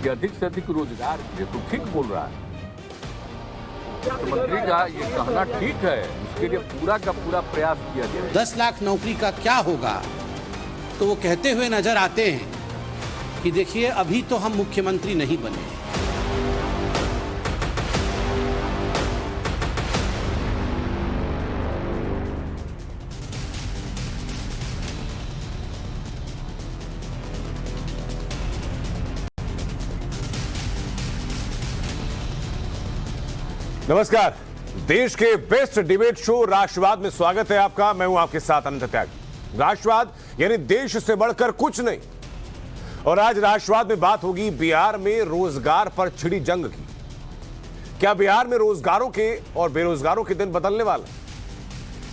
कि अधिक से अधिक रोजगार मिले, तो ठीक बोल रहा है। मुख्यमंत्री का ये कहना ठीक है, उसके लिए पूरा का पूरा प्रयास किया जाए। 10 लाख नौकरी का क्या होगा, तो वो कहते हुए नजर आते हैं कि देखिए अभी तो हम मुख्यमंत्री नहीं बने। नमस्कार, देश के बेस्ट डिबेट शो राष्ट्रवाद में स्वागत है आपका। मैं हूं आपके साथ अनंत त्यागी। राष्ट्रवाद यानी देश से बढ़कर कुछ नहीं। और आज राष्ट्रवाद में बात होगी बिहार में रोजगार पर छिड़ी जंग की। क्या बिहार में रोजगारों के और बेरोजगारों के दिन बदलने वाला?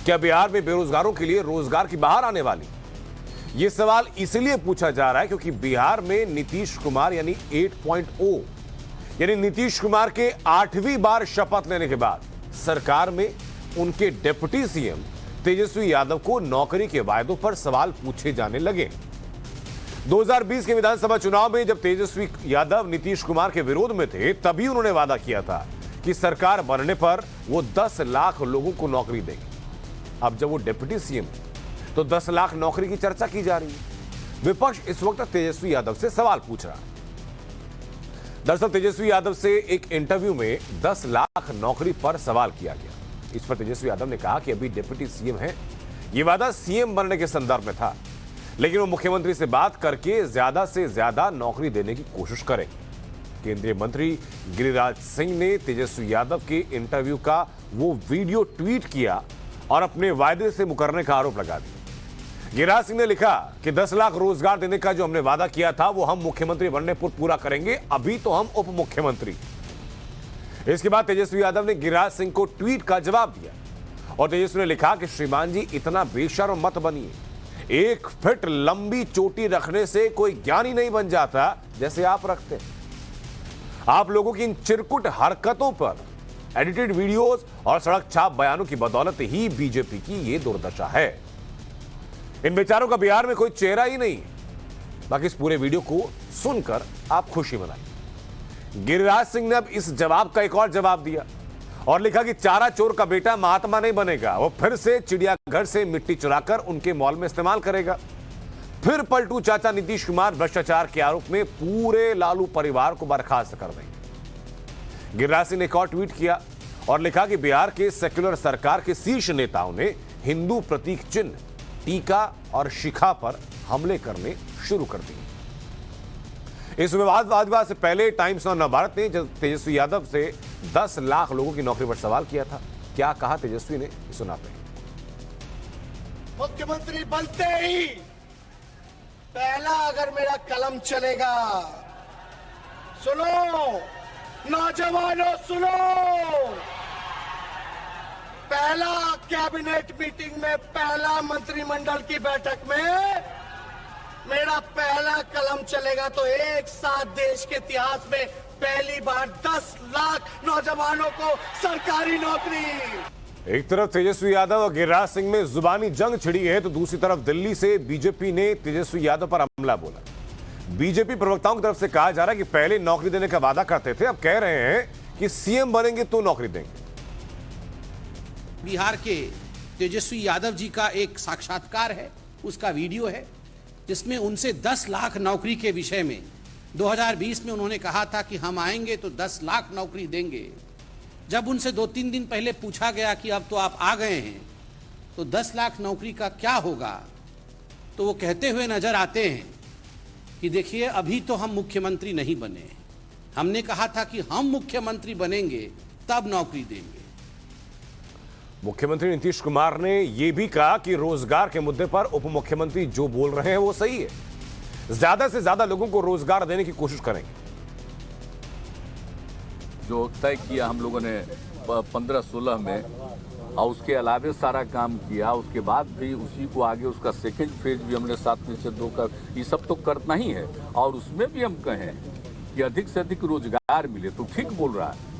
क्या बिहार में बेरोजगारों के लिए रोजगार की बहार आने वाली? यह सवाल इसलिए पूछा जा रहा है क्योंकि बिहार में नीतीश कुमार यानी 8.0 यानी नीतीश कुमार के 8वीं बार शपथ लेने के बाद सरकार में उनके डिप्टी सीएम तेजस्वी यादव को नौकरी के वायदों पर सवाल पूछे जाने लगे। 2020 के विधानसभा चुनाव में जब तेजस्वी यादव नीतीश कुमार के विरोध में थे, तभी उन्होंने वादा किया था कि सरकार बनने पर वो 10 लाख लोगों को नौकरी देंगे। अब जब वो डिप्टी सीएम तो 10 लाख नौकरी की चर्चा की जा रही है। विपक्ष इस वक्त तेजस्वी यादव से सवाल पूछ रहा है। दरअसल तेजस्वी यादव से एक इंटरव्यू में 10 लाख नौकरी पर सवाल किया गया। इस पर तेजस्वी यादव ने कहा कि अभी डिप्टी सीएम हैं, ये वादा सीएम बनने के संदर्भ में था, लेकिन वो मुख्यमंत्री से बात करके ज्यादा से ज्यादा नौकरी देने की कोशिश करें। केंद्रीय मंत्री गिरिराज सिंह ने तेजस्वी यादव के इंटरव्यू का वो वीडियो ट्वीट किया और अपने वायदे से मुकरने का आरोप लगा दिया। गिरिराज सिंह ने लिखा कि 10 लाख रोजगार देने का जो हमने वादा किया था वो हम मुख्यमंत्री बनने पर पूरा करेंगे, अभी तो हम उप मुख्यमंत्री। इसके बाद तेजस्वी यादव ने गिरिराज सिंह को ट्वीट का जवाब दिया और तेजस्वी ने लिखा कि श्रीमान जी इतना बेशर्म मत बनिए। 1 फीट लंबी चोटी रखने से कोई ज्ञानी नहीं बन जाता जैसे आप रखते। आप लोगों की इन चिरकुट हरकतों पर एडिटेड वीडियोस और सड़क छाप बयानों की बदौलत ही बीजेपी की ये दुर्दशा है। इन बेचारों का बिहार में कोई चेहरा ही नहीं। बाकी इस पूरे वीडियो को सुनकर आप खुशी मनाइए। गिरिराज सिंह ने अब इस जवाब का एक और जवाब दिया और लिखा कि चारा चोर का बेटा महात्मा नहीं बनेगा, वो फिर से चिड़ियाघर से मिट्टी चुराकर उनके मॉल में इस्तेमाल करेगा। फिर पलटू चाचा नीतीश कुमार भ्रष्टाचार के आरोप में पूरे लालू परिवार को बर्खास्त कर देंगे। गिरिराज सिंह ने एक और ट्वीट किया और लिखा कि बिहार के सेक्युलर सरकार के शीर्ष नेताओं ने हिंदू प्रतीक चिन्ह टीका और शिखा पर हमले करने शुरू कर दिए। इस विवाद से पहले टाइम्स ऑफ नवभारत ने तेजस्वी यादव से 10 लाख लोगों की नौकरी पर सवाल किया था। क्या कहा तेजस्वी ने, सुनाते हैं। मुख्यमंत्री बनते ही पहला अगर मेरा कलम चलेगा, सुनो नौजवानों सुनो, पहला कैबिनेट मीटिंग में, पहला मंत्रिमंडल की बैठक में मेरा पहला कलम चलेगा तो एक साथ देश के इतिहास में पहली बार 10 लाख नौजवानों को सरकारी नौकरी। एक तरफ तेजस्वी यादव और गिरिराज सिंह में जुबानी जंग छिड़ी है तो दूसरी तरफ दिल्ली से बीजेपी ने तेजस्वी यादव पर हमला बोला। बीजेपी प्रवक्ताओं की तरफ से कहा जा रहा है कि पहले नौकरी देने का वादा करते थे, अब कह रहे हैं कि सीएम बनेंगे तो नौकरी देंगे। बिहार के तेजस्वी यादव जी का एक साक्षात्कार है, उसका वीडियो है जिसमें उनसे 10 लाख नौकरी के विषय में 2020 में उन्होंने कहा था कि हम आएंगे तो 10 लाख नौकरी देंगे। जब उनसे 2-3 दिन पहले पूछा गया कि अब तो आप आ गए हैं तो 10 लाख नौकरी का क्या होगा, तो वो कहते हुए नजर आते हैं कि देखिए अभी तो हम मुख्यमंत्री नहीं बने, हमने कहा था कि हम मुख्यमंत्री बनेंगे तब नौकरी देंगे। मुख्यमंत्री नीतीश कुमार ने यह भी कहा कि रोजगार के मुद्दे पर उप मुख्यमंत्री जो बोल रहे हैं वो सही है, ज्यादा से ज्यादा लोगों को रोजगार देने की कोशिश करेंगे। जो तय किया हम लोगों ने 15-16 में और उसके अलावे सारा काम किया, उसके बाद भी उसी को आगे उसका सेकेंड फेज भी हमने 7/2 का, ये सब तो करना ही है। और उसमें भी हम कहें कि अधिक से अधिक रोजगार मिले, तो ठीक बोल रहा है।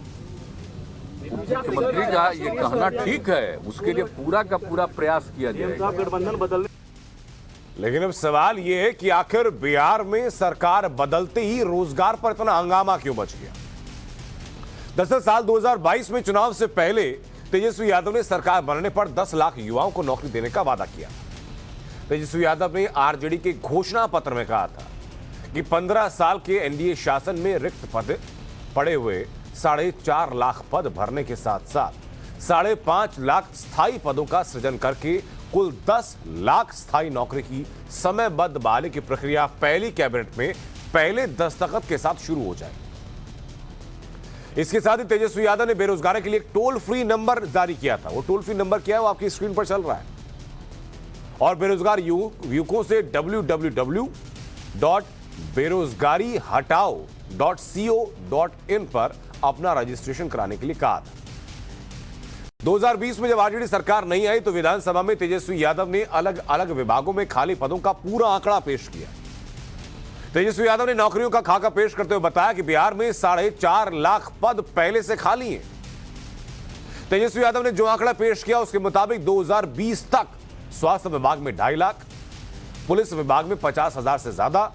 मुख्यमंत्री का ये कहना ठीक है, उसके लिए पूरा का पूरा प्रयास किया जाएगा। लेकिन अब सवाल यह है कि आखिर बिहार में सरकार बदलते ही रोजगार पर इतना हंगामा क्यों मच गया। दरअसल साल 2022 में चुनाव से पहले तेजस्वी यादव ने सरकार बनने पर 10 लाख युवाओं को नौकरी देने का वादा किया। तेजस्वी यादव ने आरजेडी के घोषणा पत्र में कहा था कि 15 साल के एनडीए शासन में रिक्त पद पड़े हुए 4.5 लाख पद भरने के साथ साथ 5.5 लाख स्थायी पदों का सृजन करके कुल 10 लाख स्थायी नौकरी की समयबद्ध बहाली की प्रक्रिया पहली कैबिनेट में पहले दस्तखत के साथ शुरू हो जाए। इसके साथ ही तेजस्वी यादव ने बेरोजगारी के लिए एक टोल फ्री नंबर जारी किया था। वो टोल फ्री नंबर क्या है वो आपकी स्क्रीन पर चल रहा है। और बेरोजगार युवकों से www.बेरोजगारीहटाओ.co.in पर अपना रजिस्ट्रेशन कराने के लिए कहा था। 2020 में जब आरजेडी सरकार नहीं आई तो विधानसभा में तेजस्वी यादव ने अलग अलग विभागों में खाली पदों का पूरा आंकड़ा पेश किया। तेजस्वी यादव ने नौकरियों का खाका पेश करते हुए बताया कि बिहार में 4.5 लाख पद पहले से खाली हैं। तेजस्वी यादव ने जो आंकड़ा पेश किया उसके मुताबिक 2020 तक स्वास्थ्य विभाग में 2.5 लाख, पुलिस विभाग में 50,000 से ज्यादा,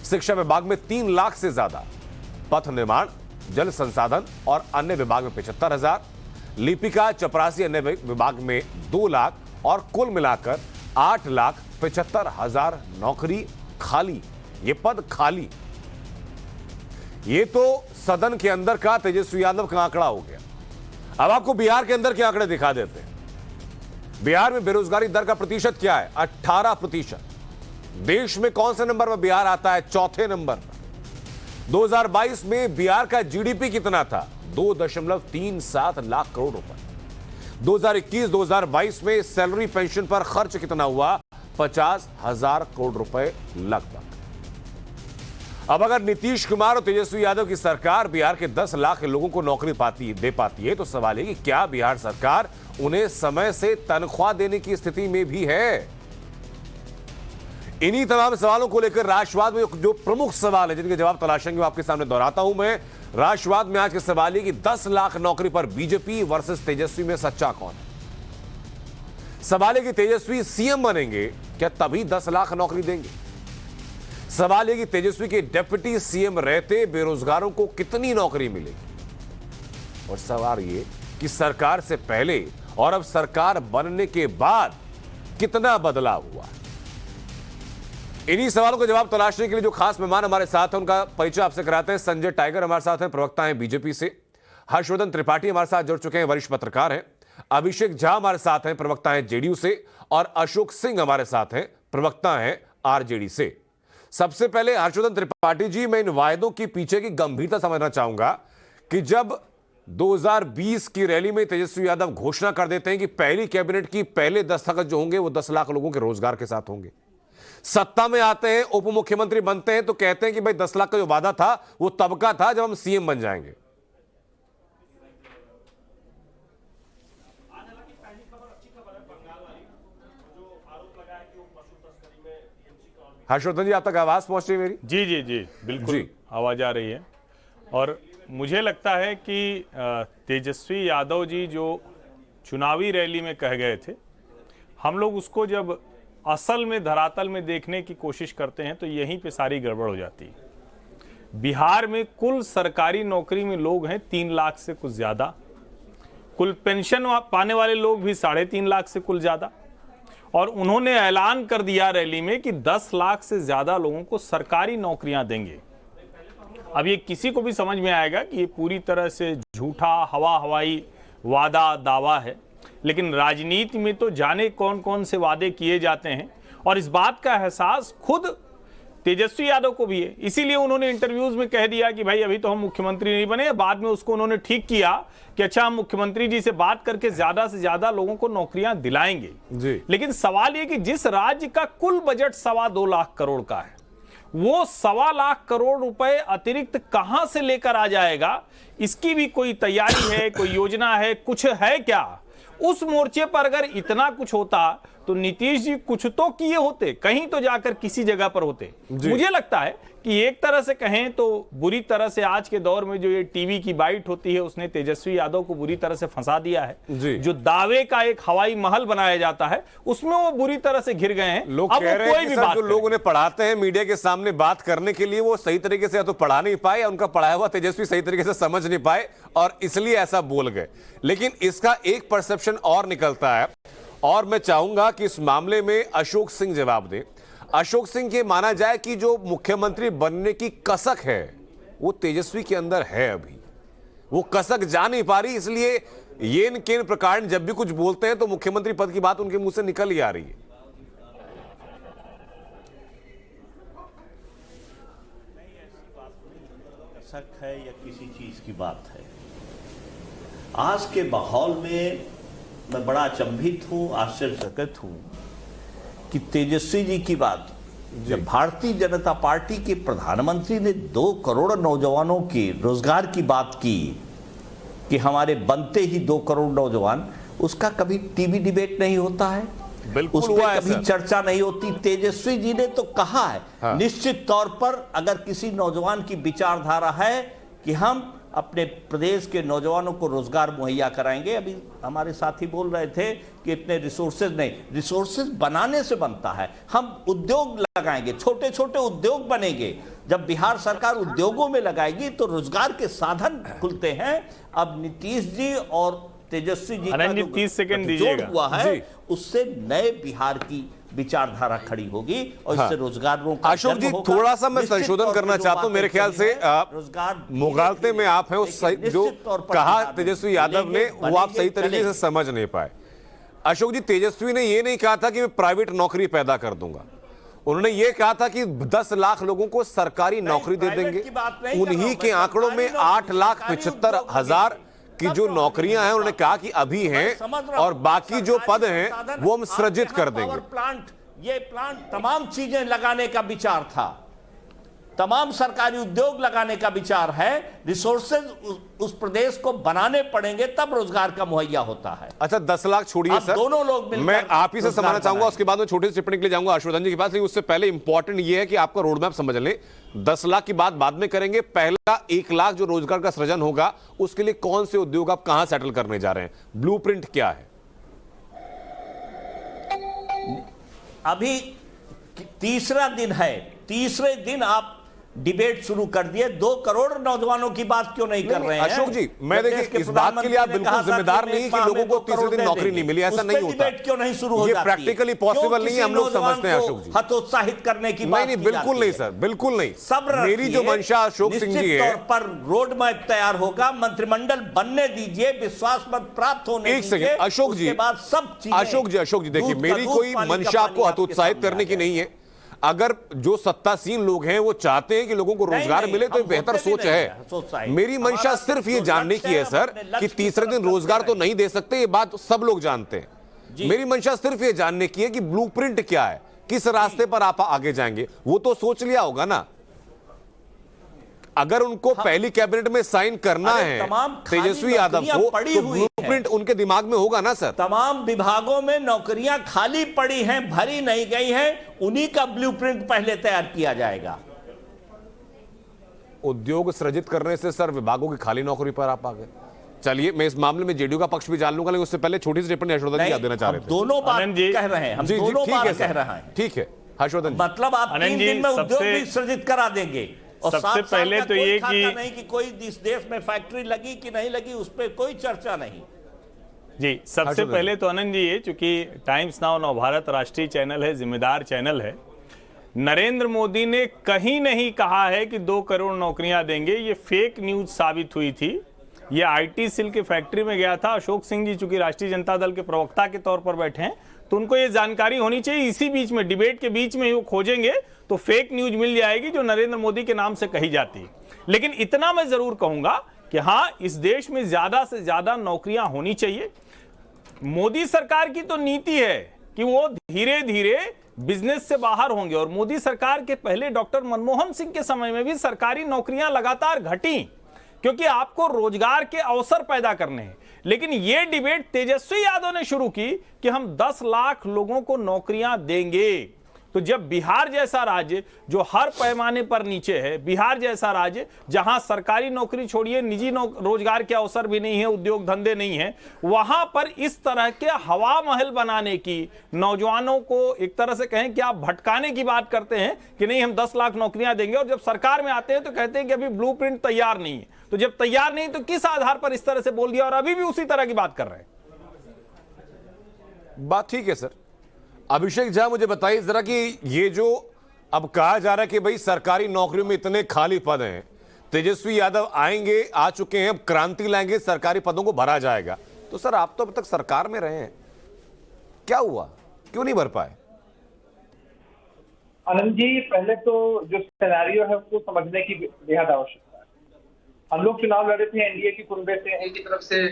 शिक्षा विभाग में 3 लाख से ज्यादा, पथ निर्माण, जल संसाधन और अन्य विभाग में 75,000, लिपिका चपरासी अन्य विभाग में 2 लाख और कुल मिलाकर 8,75,000 नौकरी खाली। ये पद खाली। ये तो सदन के अंदर का तेजस्वी यादव का आंकड़ा हो गया। अब आपको बिहार के अंदर के आंकड़े दिखा देते हैं। बिहार में बेरोजगारी दर का प्रतिशत क्या है? 18%। देश में कौन से नंबर पर बिहार आता है? चौथे नंबर पर। 2022 में बिहार का जीडीपी कितना था? 2.37 लाख करोड़ रुपए। 2021-2022 में सैलरी पेंशन पर खर्च कितना हुआ? 50,000 करोड़ रुपए लगभग। अब अगर नीतीश कुमार और तेजस्वी यादव की सरकार बिहार के 10 लाख लोगों को नौकरी दे पाती है तो सवाल है कि क्या बिहार सरकार उन्हें समय से तनख्वाह देने की स्थिति में भी है? इन्हीं तमाम सवालों को लेकर राष्ट्रवाद में जो प्रमुख सवाल है जिनके जवाब तलाशेंगे वो आपके सामने दोहराता हूं मैं। राष्ट्रवाद में आज के सवाल है कि 10 लाख नौकरी पर बीजेपी वर्सेस तेजस्वी में सच्चा कौन है? सवाल है कि तेजस्वी सीएम बनेंगे क्या तभी 10 लाख नौकरी देंगे? सवाल है कि तेजस्वी के डिप्टी सीएम रहते बेरोजगारों को कितनी नौकरी मिलेगी? और सवाल ये कि सरकार से पहले और अब सरकार बनने के बाद कितना बदलाव हुआ? इन्हीं सवालों का जवाब तलाशने के लिए जो खास मेहमान हमारे साथ हैं उनका परिचय आपसे कराते हैं। संजय टाइगर हमारे साथ हैं, प्रवक्ता हैं बीजेपी से। हर्षवर्धन त्रिपाठी हमारे साथ जुड़ चुके हैं, वरिष्ठ पत्रकार हैं। अभिषेक झा हमारे साथ हैं, प्रवक्ता हैं जेडीयू से। और अशोक सिंह हमारे साथ हैं, प्रवक्ता हैं आरजेडी से। सबसे पहले हर्षवर्धन त्रिपाठी जी, मैं इन वायदों के पीछे की गंभीरता समझना चाहूंगा कि जब 2020 की रैली में तेजस्वी यादव घोषणा कर देते हैं कि पहली कैबिनेट की पहले दस्तखत जो होंगे वो 10 लाख लोगों के रोजगार के साथ होंगे, सत्ता में आते हैं, उप मुख्यमंत्री बनते हैं तो कहते हैं कि भाई 10 लाख का जो वादा था वो तब का था जब हम सीएम बन जाएंगे। हर्षवर्धन जी, आप तक आवाज पहुंच रही है मेरी? जी जी जी बिल्कुल जी। आवाज आ रही है। और मुझे लगता है कि तेजस्वी यादव जी जो चुनावी रैली में कह गए थे, हम लोग उसको जब असल में धरातल में देखने की कोशिश करते हैं तो यहीं पे सारी गड़बड़ हो जाती है। बिहार में कुल सरकारी नौकरी में लोग हैं 3 लाख से कुछ ज्यादा, कुल पेंशन पाने वाले लोग भी 3.5 लाख से कुछ ज्यादा। और उन्होंने ऐलान कर दिया रैली में कि 10 लाख से ज्यादा लोगों को सरकारी नौकरियां देंगे। अब ये किसी को भी समझ में आएगा कि ये पूरी तरह से झूठा हवाई वादा दावा है, लेकिन राजनीति में तो जाने कौन कौन से वादे किए जाते हैं और इस बात का एहसास खुद तेजस्वी यादव को भी है। इसीलिए उन्होंने इंटरव्यूज में कह दिया कि भाई अभी तो हम मुख्यमंत्री नहीं बने। बाद में उसको उन्होंने ठीक किया कि अच्छा हम मुख्यमंत्री जी से बात करके ज्यादा से ज्यादा लोगों को नौकरियां दिलाएंगे जी। लेकिन सवाल यह कि जिस राज्य का कुल बजट 2.25 लाख करोड़ का है, वो 2.25 लाख करोड़ रुपए अतिरिक्त कहां से लेकर आ जाएगा, इसकी भी कोई तैयारी है, कोई योजना है, कुछ है क्या? उस मोर्चे पर अगर इतना कुछ होता तो नीतीश जी कुछ तो किए होते, कहीं तो जाकर किसी जगह पर होते। मुझे लगता है कि एक तरह से कहें तो बुरी तरह से आज के दौर में जो ये टीवी की बाइट होती है उसने तेजस्वी यादव को बुरी तरह से फंसा दिया है। जो दावे का एक हवाई महल बनाया जाता है उसमें वो बुरी तरह से घिर गए हैं। लोग कह रहे हैं कि सर, जो लोग उन्हें पढ़ाते हैं मीडिया के सामने बात करने के लिए, वो सही तरीके से या तो पढ़ा नहीं पाए या उनका पढ़ाया हुआ तेजस्वी सही तरीके से समझ नहीं पाए और इसलिए ऐसा बोल गए। लेकिन इसका एक परसेप्शन और निकलता है और मैं चाहूंगा कि इस मामले में अशोक सिंह जवाब दें। अशोक सिंह के माना जाए कि जो मुख्यमंत्री बनने की कसक है वो तेजस्वी के अंदर है, अभी वो कसक जा नहीं पा रही, इसलिए येन केन प्रकार जब भी कुछ बोलते हैं तो मुख्यमंत्री पद की बात उनके मुंह से निकल ही आ रही है। कसक है या किसी चीज की बात है, आज के माहौल में मैं बड़ा अचंभित हूं, आश्चर्यचकित हूं कि तेजस्वी जी की बात, जब भारतीय जनता पार्टी के प्रधानमंत्री ने 2 करोड़ नौजवानों के रोजगार की बात की कि हमारे बनते ही 2 करोड़ नौजवान, उसका कभी टीवी डिबेट नहीं होता है, बिल्कुल उस पर कभी चर्चा नहीं होती। तेजस्वी जी ने तो कहा है, हाँ। निश्चित तौर पर अगर किसी नौजवान की विचारधारा है कि हम अपने प्रदेश के नौजवानों को रोजगार मुहैया कराएंगे। अभी हमारे साथी बोल रहे थे कि इतने रिसोर्सेज नहीं, रिसोर्सेज बनाने से बनता है। हम उद्योग लगाएंगे, छोटे छोटे उद्योग बनेंगे। जब बिहार सरकार उद्योगों में लगाएगी तो रोजगार के साधन खुलते हैं। अब नीतीश जी और तेजस्वी जी का जो 30 सेकंड जोड़ दीजिएगा हुआ है उससे नए बिहार की विचारधारा खड़ी होगी और इससे रोजगारों का अशोक जी, थोड़ा सा मैं संशोधन करना चाहता हूं। मेरे ख्याल से मुगालते में आप हैं, उस जो कहा तेजस्वी यादव ने वो आप सही तरीके से समझ नहीं पाए। अशोक जी, तेजस्वी ने ये नहीं कहा था कि मैं प्राइवेट नौकरी पैदा कर दूंगा, उन्होंने ये कहा था कि 10 लाख लोगों को सरकारी नौकरी दे देंगे। उन्हीं के आंकड़ों में 8,75,000 की जो नौकरियां हैं उन्होंने कहा कि अभी हैं और बाकी जो पद हैं वो हम सृजित कर देंगे। प्लांट, ये प्लांट, तमाम चीजें लगाने का विचार था, तमाम सरकारी उद्योग लगाने का विचार है। रिसोर्सेज उस प्रदेश को बनाने पड़ेंगे तब रोजगार का मुहैया होता है। अच्छा, 10 लाख छोड़िए सर, दोनों लोग मिलकर मैं आप ही से समझना चाहूंगा, उसके बाद में छोटी सी टिप्पणी के लिए जाऊंगा हर्षवर्धन जी के पास। लेकिन उससे पहले इंपॉर्टेंट ये है कि आपका रोड मैप समझ लें। 10 लाख की बात बाद में करेंगे, पहला 1 लाख जो रोजगार का सृजन होगा उसके लिए कौन से उद्योग आप कहां सेटल करने जा रहे हैं, ब्लूप्रिंट क्या है? अभी तीसरा दिन है, तीसरे दिन आप डिबेट शुरू कर दिए। 2 करोड़ नौजवानों की बात क्यों नहीं कर रहे हैं? अशोक जी, मैं देखिए इस बात के लिए आप बिल्कुल जिम्मेदार नहीं कि लोगों को तीसरे दिन नौकरी नहीं मिली, ऐसा नहीं होता। डिबेट क्यों नहीं शुरू हो ये जाती है? प्रैक्टिकली पॉसिबल नहीं है, हम लोग समझते हैं अशोक जी। हतोत्साहित करने की बात नहीं, बिल्कुल नहीं सर, बिल्कुल नहीं। सब्र मेरी जो मंशा अशोक सिंह जी है, तौर पर रोड मैप तैयार होगा, मंत्रिमंडल बनने दीजिए, विश्वास मत प्राप्त होने एक सेकंड अशोक जी, अशोक जी देखिए, मेरी कोई मंशा आपको हतोत्साहित करने की नहीं है। अगर जो सत्तासीन लोग हैं वो चाहते हैं कि लोगों को रोजगार मिले तो बेहतर सोच है। मेरी मंशा सिर्फ ये जानने की है सर कि तीसरे दिन रोजगार तो नहीं दे सकते, ये बात सब लोग जानते हैं। मेरी मंशा सिर्फ ये जानने की है कि ब्लूप्रिंट क्या है, किस रास्ते पर आप आगे जाएंगे, वो तो सोच लिया होगा ना। अगर उनको पहली कैबिनेट में साइन करना है तेजस्वी यादव को, तो ब्लूप्रिंट उनके दिमाग में होगा ना सर। तमाम विभागों में नौकरियां खाली पड़ी हैं, भरी नहीं गई हैं, उन्हीं का ब्लूप्रिंट पहले तैयार किया जाएगा। उद्योग सृजित करने से सर विभागों की खाली नौकरी पर आप आ गए। चलिए, मैं इस मामले में जेडीयू का पक्ष भी जान लूंगा, लेकिन उससे पहले छोटी सी टिप्पणी हर्षवर्धन जी देना चाह रहे थे। दोनों बात कह रहे हैं, हम दोनों बात कह रहे हैं। ठीक है हर्षवर्धन, मतलब आप 3 दिन में उद्योग भी सृजित करा देंगे। और सबसे पहले तो ये कि नहीं कि कोई इस देश में फैक्ट्री लगी कि नहीं लगी, उस पर कोई चर्चा नहीं। जी, सबसे पहले तो आनंद जी, ये चूंकि टाइम्स नाउ नवभारत राष्ट्रीय चैनल है, जिम्मेदार चैनल है, नरेंद्र मोदी ने कहीं नहीं कहा है कि 2 करोड़ नौकरियां देंगे। ये फेक न्यूज साबित हुई थी। ये आईटी सेल की फैक्ट्री में गया था। अशोक सिंह जी चूंकि राष्ट्रीय जनता दल के प्रवक्ता के तौर पर बैठे हैं तो उनको ये जानकारी होनी चाहिए। इसी बीच में, डिबेट के बीच में ही वो खोजेंगे तो फेक न्यूज मिल जाएगी जो नरेंद्र मोदी के नाम से कही जाती है। लेकिन इतना मैं जरूर कहूंगा कि हाँ, इस देश में ज्यादा से ज्यादा नौकरियां होनी चाहिए। मोदी सरकार की तो नीति है कि वो धीरे धीरे बिजनेस से बाहर होंगे, और मोदी सरकार के पहले डॉक्टर मनमोहन सिंह के समय में भी सरकारी नौकरियां लगातार घटी क्योंकि आपको रोजगार के अवसर पैदा करने हैं। लेकिन यह डिबेट तेजस्वी यादव ने शुरू की कि हम 10 लाख लोगों को नौकरियां देंगे, तो जब बिहार जैसा राज्य जो हर पैमाने पर नीचे है, बिहार जैसा राज्य जहां सरकारी नौकरी छोड़िए निजी रोजगार के अवसर भी नहीं है, उद्योग धंधे नहीं है, वहां पर इस तरह के हवा महल बनाने की, नौजवानों को एक तरह से कहें कि आप भटकाने की बात करते हैं कि नहीं हम 10 लाख नौकरियां देंगे, और जब सरकार में आते हैं तो कहते हैं कि अभी ब्लूप्रिंट तैयार नहीं है। तो जब तैयार नहीं तो किस आधार पर इस तरह से बोल दिया और अभी भी उसी तरह की बात कर रहे हैं? बात ठीक है सर। अभिषेक झा मुझे बताइए जरा कि ये जो अब कहा जा रहा है कि भाई सरकारी नौकरियों में इतने खाली पद हैं, तेजस्वी यादव आएंगे, आ चुके हैं, अब क्रांति लाएंगे, सरकारी पदों को भरा जाएगा, तो सर आप तो अब तक सरकार में रहे हैं, क्या हुआ, क्यों नहीं भर पाए? आनंद जी, पहले तो जो सिनेरियो है उसको समझने की बेहद आवश्यकता है। हम लोग चुनाव लड़े थे एनडीए की कुंबे से, की तरफ से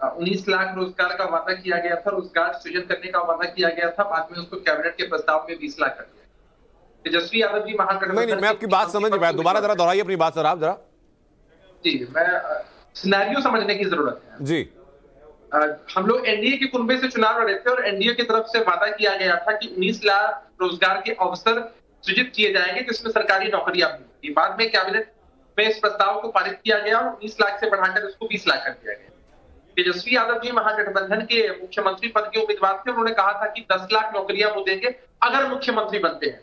19 लाख रोजगार का वादा किया गया था, रोजगार सृजन करने का वादा किया गया था, बाद में उसको कैबिनेट के प्रस्ताव में 20 लाख कर दिया। तेजस्वी यादव जी महागठबंधन, नहीं, मैं आपकी बात समझ नहीं पाया, दोबारा जरा दोहराइए अपनी बात सर आप जरा। जी, मैं सिनेरियो समझने की जरूरत है जी। हम लोग एनडीए के कुंबे से चुनाव लड़े थे और एनडीए की तरफ से वादा किया गया था कि 19 लाख रोजगार के अवसर सृजित किए जाएंगे जिसमें सरकारी नौकरियां मिलेंगी। बाद में कैबिनेट में इस प्रस्ताव को पारित किया गया और 19 लाख से बढ़ाकर इसको 20 लाख कर दिया गया। तेजस्वी यादव जी महागठबंधन के मुख्यमंत्री पद के उम्मीदवार थे, उन्होंने कहा था कि 10 लाख नौकरियां वो देंगे अगर मुख्यमंत्री बनते हैं।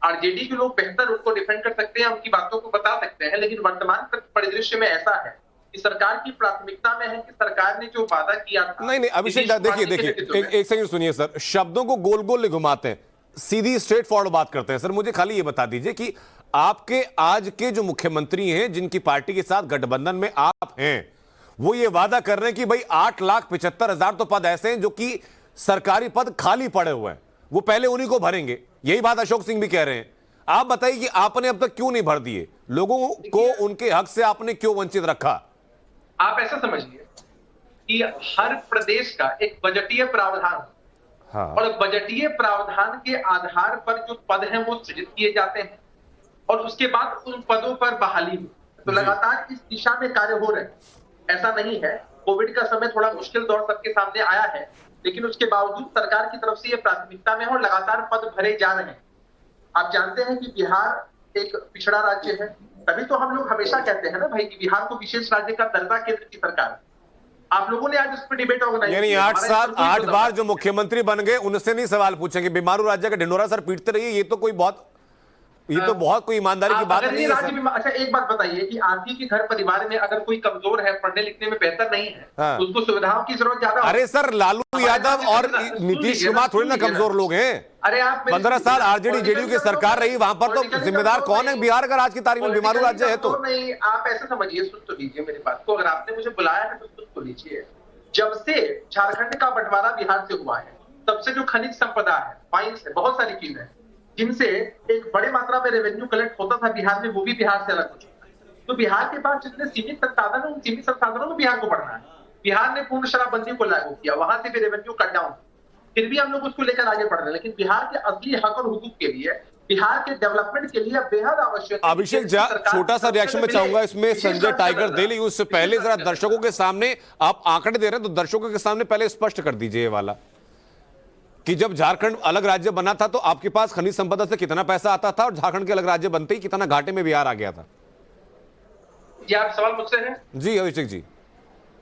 आरजेडी के लोग बेहतर उनको डिफेंड कर सकते हैं, उनकी बातों को बता सकते हैं, लेकिन वर्तमान परिदृश्य में ऐसा है कि सरकार की प्राथमिकता में है कि सरकार ने जो वादा किया था। नहीं अभिषेक देखिए एक सेकंड सुनिए सर, शब्दों को गोल गोल घुमाते हैं, सीधी स्ट्रेट फॉरवर्ड बात करते हैं। सर मुझे खाली ये बता दीजिए कि आपके आज के जो मुख्यमंत्री हैं जिनकी पार्टी के साथ गठबंधन में आप हैं, वो ये वादा कर रहे हैं कि भाई 8,75,000 तो पद ऐसे हैं जो कि सरकारी पद खाली पड़े हुए हैं, वो पहले उन्हीं को भरेंगे। यही बात अशोक सिंह भी कह रहे हैं। आप बताइए कि आपने अब तक क्यों नहीं भर दिए, लोगों को उनके हक से आपने क्यों वंचित रखा? आप ऐसा समझिए कि हर प्रदेश का एक बजटीय प्रावधान, हाँ, और बजटीय प्रावधान के आधार पर जो पद हैं वो सृजित किए जाते हैं और उसके बाद उन पदों पर बहाली हो। तो लगातार इस दिशा में कार्य हो रहे हैं। ऐसा नहीं है, कोविड का समय थोड़ा मुश्किल दौर सबके सामने आया है, लेकिन उसके बावजूद सरकार की तरफ से ये प्राथमिकता में है और लगातार पद भरे जा रहे हैं। आप जानते हैं कि बिहार एक पिछड़ा राज्य है, तभी तो हम लोग हमेशा कहते हैं ना भाई कि बिहार को विशेष राज्य का दर्जा केंद्र की सरकार। आप लोगों ने आज उस पर डिबेट ऑर्गेनाइज यानी 8 बार जो मुख्यमंत्री बन गए उनसे नहीं सवाल पूछेंगे, बीमारू राज्य का ढिंडोरा सर पीटते रहिए, ये तो बहुत कोई ईमानदारी की बात नहीं है। अच्छा एक बात बताइए कि आप ही के घर परिवार में अगर कोई कमजोर है, पढ़ने लिखने में बेहतर नहीं है, तो उसको सुविधाओं की जरूरत ज्यादा। अरे सर लालू यादव और नीतीश कुमार थोड़ी ना कमजोर लोग हैं। अरे आप 15 साल आरजेडी जेडीयू की सरकार रही, वहां पर तो जिम्मेदार कौन है? बिहार का आज की तारीख में बीमारू राज्य है। तो नहीं, आप ऐसे समझिए, सुन तो लीजिए मेरी बात को, अगर आपने मुझे बुलाया है तो सुन तो लीजिए। जब से झारखंड का बंटवारा बिहार से हुआ है, तब से जो खनिज संपदा है, माइंस है, बहुत सारी चीजें हैं जिनसे एक बड़ी मात्रा में रेवेन्यू कलेक्ट होता था बिहार में, वो भी बिहार से अलग हो चुका है। तो बिहार के पास जितने सीमित संसाधन है, उन सीमित संसाधनों में बिहार को बढ़ना है। बिहार ने पूर्ण शराबबंदी को लागू किया, वहां से भी रेवेन्यू कट डाउन, फिर भी हम लोग उसको लेकर आगे बढ़ रहे हैं। लेकिन बिहार के असली हक और हुकूक के लिए, बिहार के डेवलपमेंट के लिए बेहद आवश्यक। अभिषेक झा, छोटा सा रिएक्शन में चाहूंगा इसमें। संजय टाइगर दे ली, उससे पहले जरा दर्शकों के सामने आप आंकड़े दे रहे हैं तो दर्शकों के सामने पहले स्पष्ट कर दीजिए ये वाला कि जब झारखंड अलग राज्य बना था तो आपके पास खनिज संपदा से कितना पैसा आता था और झारखंड के अलग राज्य बनते ही कितना घाटे में बिहार आ गया था। जी आप सवाल मुझसे है? जी अभिषेक जी।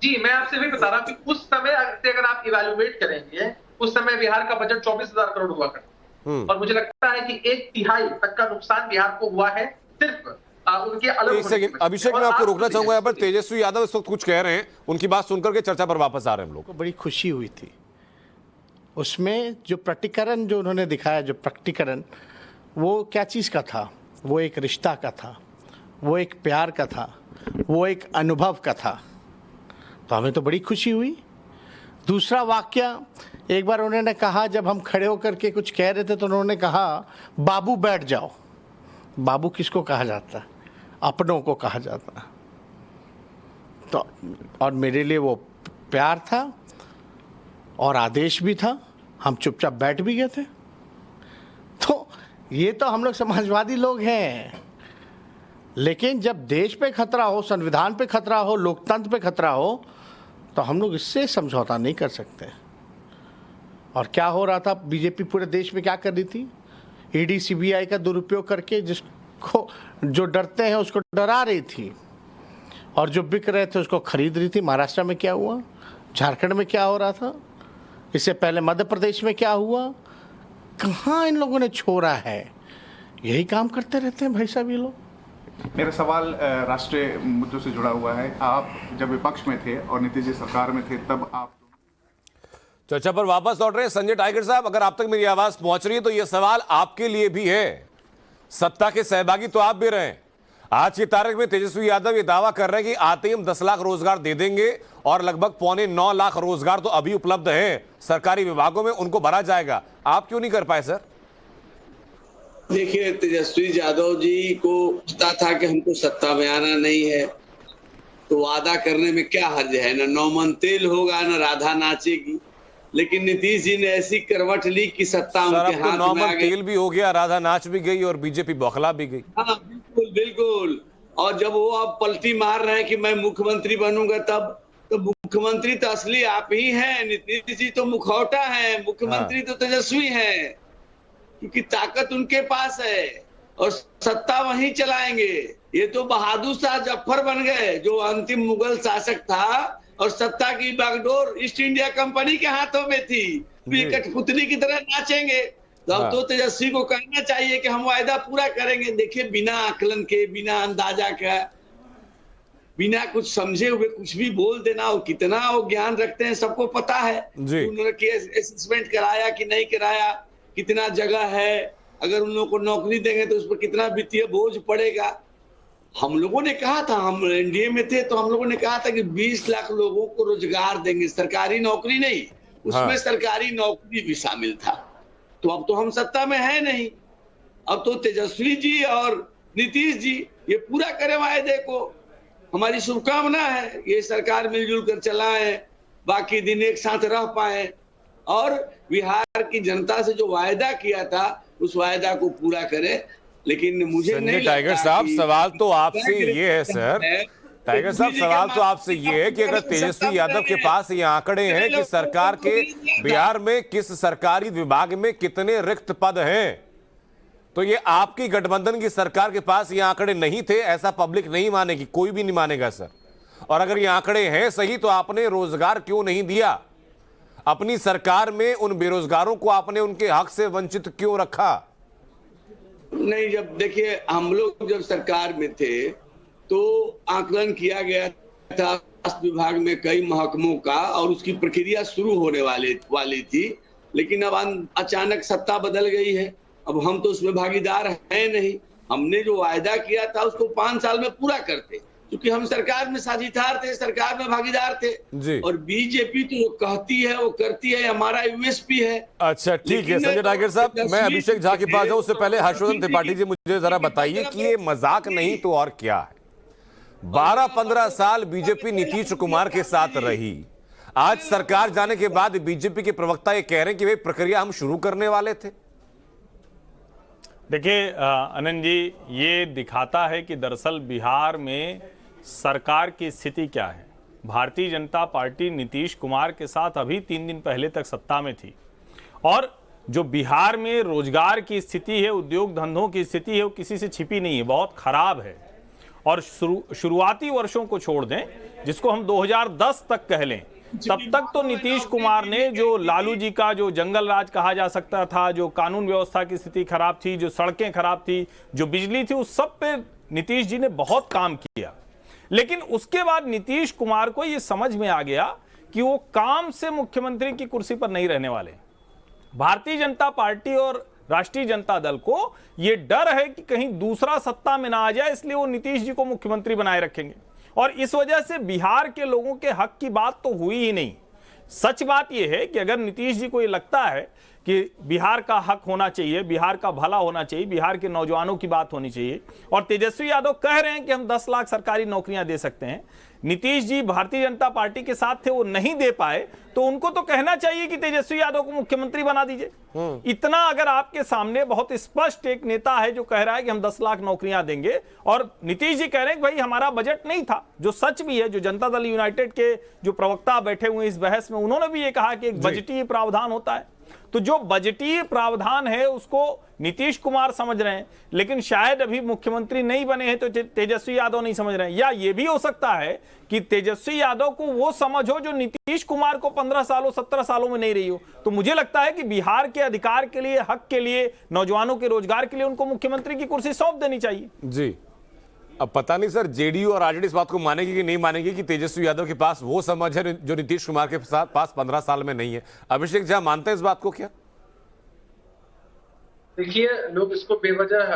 जी मैं आपसे भी बता रहा हूं कि उस समय अगर आप इवैल्यूएट करेंगे, उस समय बिहार का बजट 24,000 करोड़ हुआ करता, और मुझे लगता है कि 1/3 तक का नुकसान बिहार को हुआ है सिर्फ उनके अलग। एक सेकंड अभिषेक, मैं आपको रोकना चाहूंगा यहाँ पर। तेजस्वी यादव इस वक्त कुछ कह रहे हैं, उनकी बात सुनकर के चर्चा पर वापस आ रहे हैं हम लोग। बड़ी खुशी हुई थी उसमें, जो प्रकटीकरण जो उन्होंने दिखाया, जो प्रकटीकरण, वो क्या चीज़ का था? वो एक रिश्ता का था, वो एक प्यार का था, वो एक अनुभव का था। तो हमें तो बड़ी खुशी हुई। दूसरा वाक्य, एक बार उन्होंने कहा, जब हम खड़े होकर के कुछ कह रहे थे तो उन्होंने कहा बाबू बैठ जाओ। बाबू किसको कहा जाता है? अपनों को कहा जाता है। तो और मेरे लिए वो प्यार था और आदेश भी था। हम चुपचाप बैठ भी गए थे। तो ये तो हम लोग समाजवादी लोग हैं, लेकिन जब देश पे खतरा हो, संविधान पे खतरा हो, लोकतंत्र पे खतरा हो, तो हम लोग इससे समझौता नहीं कर सकते। और क्या हो रहा था? बीजेपी पूरे देश में क्या कर रही थी? ईडी सीबीआई का दुरुपयोग करके जिसको जो डरते हैं उसको डरा रही थी, और जो बिक रहे थे उसको खरीद रही थी। महाराष्ट्र में क्या हुआ, झारखंड में क्या हो रहा था, इससे पहले मध्य प्रदेश में क्या हुआ, कहाँ इन लोगों ने छोड़ा है। यही काम करते रहते हैं भाई साहब ये लोग। मेरा सवाल राष्ट्रीय मुद्दों से जुड़ा हुआ है। आप जब विपक्ष में थे और नीतीश जी सरकार में थे, तब आप चर्चा पर वापस लौट रहे हैं संजय टाइगर साहब। अगर आप तक मेरी आवाज पहुंच रही है तो यह सवाल आपके लिए भी है। सत्ता के सहभागी तो आप भी रहे। आज की तारीख में तेजस्वी यादव ये दावा कर रहे हैं कि आते ही हम 10 लाख रोजगार दे देंगे और लगभग 8.25 लाख रोजगार तो अभी उपलब्ध हैं सरकारी विभागों में, उनको भरा जाएगा। आप क्यों नहीं कर पाए सर? देखिए, तेजस्वी यादव जी को पता था कि हमको सत्ता में आना नहीं है, तो वादा करने में क्या हर्ज है। न नौमन तेल होगा, न राधा नाचेगी। लेकिन नीतीश जी ने ऐसी करवट ली कि सत्ता उनके हाथ में आ गई। नौमन तेल भी हो गया, राधा नाच भी गई और बीजेपी बौखला भी गई। हाँ, बिल्कुल बिल्कुल। और जब वो अब पलटी मार रहे हैं कि मैं मुख्यमंत्री बनूंगा, तब तो मुख्यमंत्री तो असली आप ही हैं। नीतीश जी तो मुखौटा है, मुख्यमंत्री तो तेजस्वी हैं, क्योंकि ताकत उनके पास है और सत्ता वही चलाएंगे। ये तो बहादुर शाह जफर बन गए, जो अंतिम मुगल शासक था और सत्ता की बागडोर ईस्ट इंडिया कंपनी के हाथों में थी। कठपुतली की तरह नाचेंगे। तो अब तो तेजस्वी को कहना चाहिए कि हम वायदा पूरा करेंगे। देखिए, बिना आकलन के, बिना अंदाजा का, बिना कुछ समझे हुए कुछ भी बोल देना, और कितना वो ज्ञान रखते हैं सबको पता है। उन्होंने असेसमेंट कराया कि नहीं कराया, कितना जगह है, अगर उन लोगों को नौकरी देंगे तो उस पर कितना वित्तीय बोझ पड़ेगा। हम लोगों ने कहा था, हम एनडीए में थे तो हम लोगों ने कहा था कि 20 लाख लोगों को रोजगार देंगे, सरकारी नौकरी नहीं, उसमें सरकारी नौकरी भी शामिल था। तो अब तो हम सत्ता में है नहीं। अब तो तेजस्वी जी और नीतीश जी ये पूरा करें वायदे को। हमारी शुभकामना है ये सरकार मिलजुल कर चलाएं, बाकी दिन एक साथ रह पाए और बिहार की जनता से जो वायदा किया था उस वायदा को पूरा करें। लेकिन मुझे नहीं लगता। टाइगर साहब, सवाल तो आपसे ये है सर, टाइगर साहब सवाल तो आपसे ये है कि अगर तेजस्वी यादव के पास ये आंकड़े हैं कि सरकार के बिहार में किस सरकारी विभाग में कितने रिक्त पद हैं, तो ये आपकी गठबंधन की सरकार के पास ये आंकड़े नहीं थे, ऐसा पब्लिक नहीं मानेगी, कोई भी नहीं मानेगा सर। और अगर ये आंकड़े हैं सही तो आपने रोजगार क्यों नहीं दिया? अपनी सरकार में उन बेरोजगारों को आपने उनके हक से वंचित क्यों रखा? नहीं, जब देखिए हम लोग जब सरकार में थे तो आकलन किया गया था स्वास्थ्य विभाग में कई महकमों का, और उसकी प्रक्रिया शुरू होने वाली थी। लेकिन अब अचानक सत्ता बदल गई है, अब हम तो उसमें भागीदार हैं नहीं। हमने जो वायदा किया था उसको 5 साल में पूरा करते, क्योंकि हम सरकार में साझीदार थे, सरकार में भागीदार थे जी। और बीजेपी तो वो कहती है वो करती है, हमारा यूएसपी है। अच्छा ठीक है संजय टाइगर साहब, मैं अभिषेक झा के पास जाऊं उससे पहले हर्षवर्धन त्रिपाठी जी मुझे जरा बताइए कि ये मजाक नहीं तो और क्या है। 12-15 साल बीजेपी नीतीश कुमार के साथ रही, आज सरकार जाने के बाद बीजेपी के प्रवक्ता ये कह रहे हैं कि भाई प्रक्रिया हम शुरू करने वाले थे। देखिए अनंत जी, ये दिखाता है कि दरअसल बिहार में सरकार की स्थिति क्या है। भारतीय जनता पार्टी नीतीश कुमार के साथ अभी 3 दिन पहले तक सत्ता में थी, और जो बिहार में रोजगार की स्थिति है, उद्योग धंधों की स्थिति है, वो किसी से छिपी नहीं है, बहुत खराब है। और शुरुआती वर्षों को छोड़ दें, जिसको हम 2010 तक कह लें, तब तक तो नीतीश कुमार ने जो लालू जी का जो जंगल राज कहा जा सकता था, जो कानून व्यवस्था की स्थिति खराब थी, जो सड़कें खराब थी, जो बिजली थी, उस सब पे नीतीश जी ने बहुत काम किया। लेकिन उसके बाद नीतीश कुमार को यह समझ में आ गया कि वो काम से मुख्यमंत्री की कुर्सी पर नहीं रहने वाले। भारतीय जनता पार्टी और राष्ट्रीय जनता दल को यह डर है कि कहीं दूसरा सत्ता में ना आ जाए, इसलिए वो नीतीश जी को मुख्यमंत्री बनाए रखेंगे। और इस वजह से बिहार के लोगों के हक की बात तो हुई ही नहीं। सच बात यह है कि अगर नीतीश जी को यह लगता है कि बिहार का हक होना चाहिए, बिहार का भला होना चाहिए, बिहार के नौजवानों की बात होनी चाहिए, और तेजस्वी यादव कह रहे हैं कि हम 10 लाख सरकारी नौकरियां दे सकते हैं, नीतीश जी भारतीय जनता पार्टी के साथ थे, वो नहीं दे पाए, तो उनको तो कहना चाहिए कि तेजस्वी यादव को मुख्यमंत्री बना दीजिए। इतना अगर आपके सामने बहुत स्पष्ट एक नेता है जो कह रहा है कि हम 10 लाख नौकरियां देंगे, और नीतीश जी कह रहे हैं कि भाई हमारा बजट नहीं था, जो सच भी है। जो जनता दल यूनाइटेड के जो प्रवक्ता बैठे हुए इस बहस में, उन्होंने भी ये कहा कि एक बजटीय प्रावधान होता है। तो जो बजटीय प्रावधान है उसको नीतीश कुमार समझ रहे हैं, लेकिन शायद अभी मुख्यमंत्री नहीं बने हैं तो तेजस्वी यादव नहीं समझ रहे हैं। या ये भी हो सकता है कि तेजस्वी यादव को वो समझ हो जो नीतीश कुमार को 15 सालों 17 सालों में नहीं रही हो। तो मुझे लगता है कि बिहार के अधिकार के लिए, हक के लिए, नौजवानों के रोजगार के लिए उनको मुख्यमंत्री की कुर्सी सौंप देनी चाहिए। जी, अब पता नहीं सर जेडीयू और आरजेडी इस बात को मानेगी कि नहीं मानेगी कि तेजस्वी यादव के पास वो समझ है जो नीतीश कुमार के पास 15 साल में नहीं है। अभिषेक झा मानते हैं इस बात को क्या? देखिए, लोग इसको बेवजह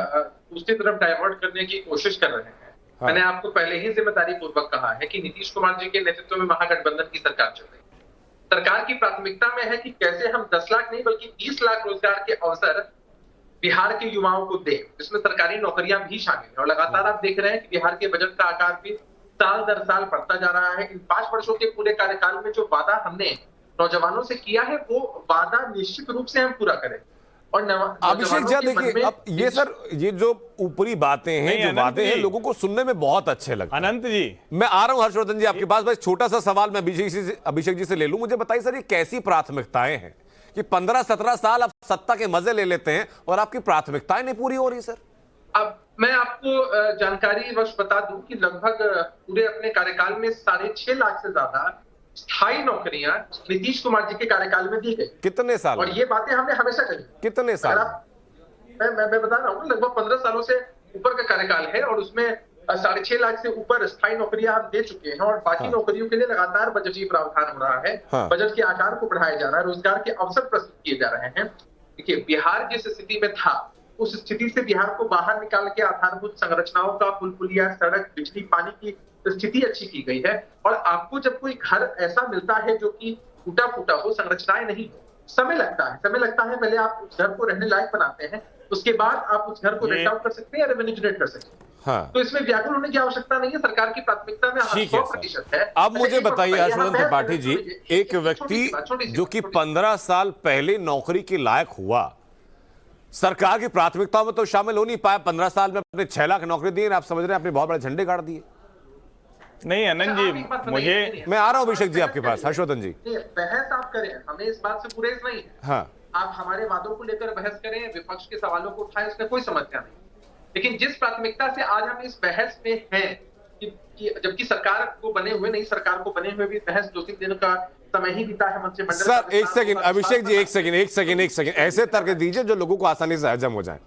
दूसरी तरफ डाइवर्ट करने की कोशिश कर रहे हैं। हाँ। मैंने आपको पहले ही जिम्मेदारी पूर्वक कहा है कि नीतीश कुमार जी के नेतृत्व में महागठबंधन की सरकार चल रही है। सरकार की प्राथमिकता में है कि कैसे हम 10 लाख नहीं बल्कि 20 लाख रोजगार के अवसर बिहार के युवाओं को दें, जिसमें सरकारी नौकरियां भी शामिल है। और लगातार आप देख रहे हैं कि बिहार के बजट का आकार भी साल दर साल बढ़ता जा रहा है। इन 5 वर्षों के पूरे कार्यकाल में जो वादा हमने नौजवानों से किया है वो वादा निश्चित रूप से हम पूरा करें। और अभिषेक झा देखिए, अब ये सर ये जो ऊपरी बातें हैं, जो बातें हैं, लोगों को सुनने में बहुत अच्छे लगते हैं। अनंत जी, मैं आ रहा हूं हर्षवर्धन जी आपके पास। बस छोटा सा सवाल मैं अभिषेक जी से ले लूं। मुझे बताइए सर, ये कैसी प्राथमिकताएं हैं कि 15-17 साल आप सत्ता के मजे ले लेते हैं और आपकी प्राथमिकताएं नहीं पूरी हो रही सर? अब मैं आपको जानकारी वश बता दूं कि लगभग पूरे अपने कार्यकाल में 6.5 लाख से ज्यादा स्थायी नौकरियां नीतीश कुमार जी के कार्यकाल में दी गई। कितने साल? और ये बातें हमने हमेशा कही। कितने साल? मैं बता रहा हूँ, लगभग 15 सालों से ऊपर का कार्यकाल है और उसमें 6.5 लाख से ऊपर स्थायी नौकरियां हम दे चुके हैं। और बाकी नौकरियों के लिए लगातार बजटीय प्रावधान हो रहा है। बजट के आकार को बढ़ाया जा रहा है, रोजगार के अवसर प्रस्तुत किए जा रहे हैं। देखिए, बिहार जिस स्थिति में था उस स्थिति से बिहार को बाहर निकाल के आधारभूत संरचनाओं का, पुल पुलिया, सड़क, बिजली, पानी की स्थिति अच्छी की गई है। और आपको जब कोई घर ऐसा मिलता है जो कि टूटा फूटा हो, संरचनाएं नहीं हो, समय लगता है। पहले आप उस घर को रहने लायक बनाते हैं, उसके बाद आप उस घर को रेंट आउट कर सकते हैं, रेवेन्यू जनरेट कर सकते हैं। हाँ। तो इसमें व्याकुल होने की आवश्यकता नहीं है। सरकार की प्राथमिकता में 100% है। अब मुझे बताइए हर्षवर्धन त्रिपाठी जी, एक व्यक्ति जो कि 15 साल पहले नौकरी के लायक हुआ, सरकार की प्राथमिकताओं में तो शामिल हो नहीं पाया। 15 साल में अपने 6 लाख नौकरी दी, आप समझ रहे हैं आपने बहुत बड़े झंडे गाड़ दिए। नहीं आनंद जी, मुझे मैं आ रहा हूं अभिषेक जी आपके पास। हर्षवर्धन जी, बहस आप करें, हमें इस बात से गुरेज नहीं है। हाँ, आप हमारे वादों को लेकर बहस करें, विपक्ष के सवालों को उठाएं, उसमें कोई समस्या नहीं। लेकिन जिस प्राथमिकता से आज हम इस बहस में हैं कि जबकि सरकार को बने हुए भी बहस 2-3 दिन का समय ही बीता है मंत्रिमंडल। सर एक सेकंड अभिषेक जी, एक सेकंड ऐसे तर्क दीजिए जो लोगों को आसानी से हजम हो जाए।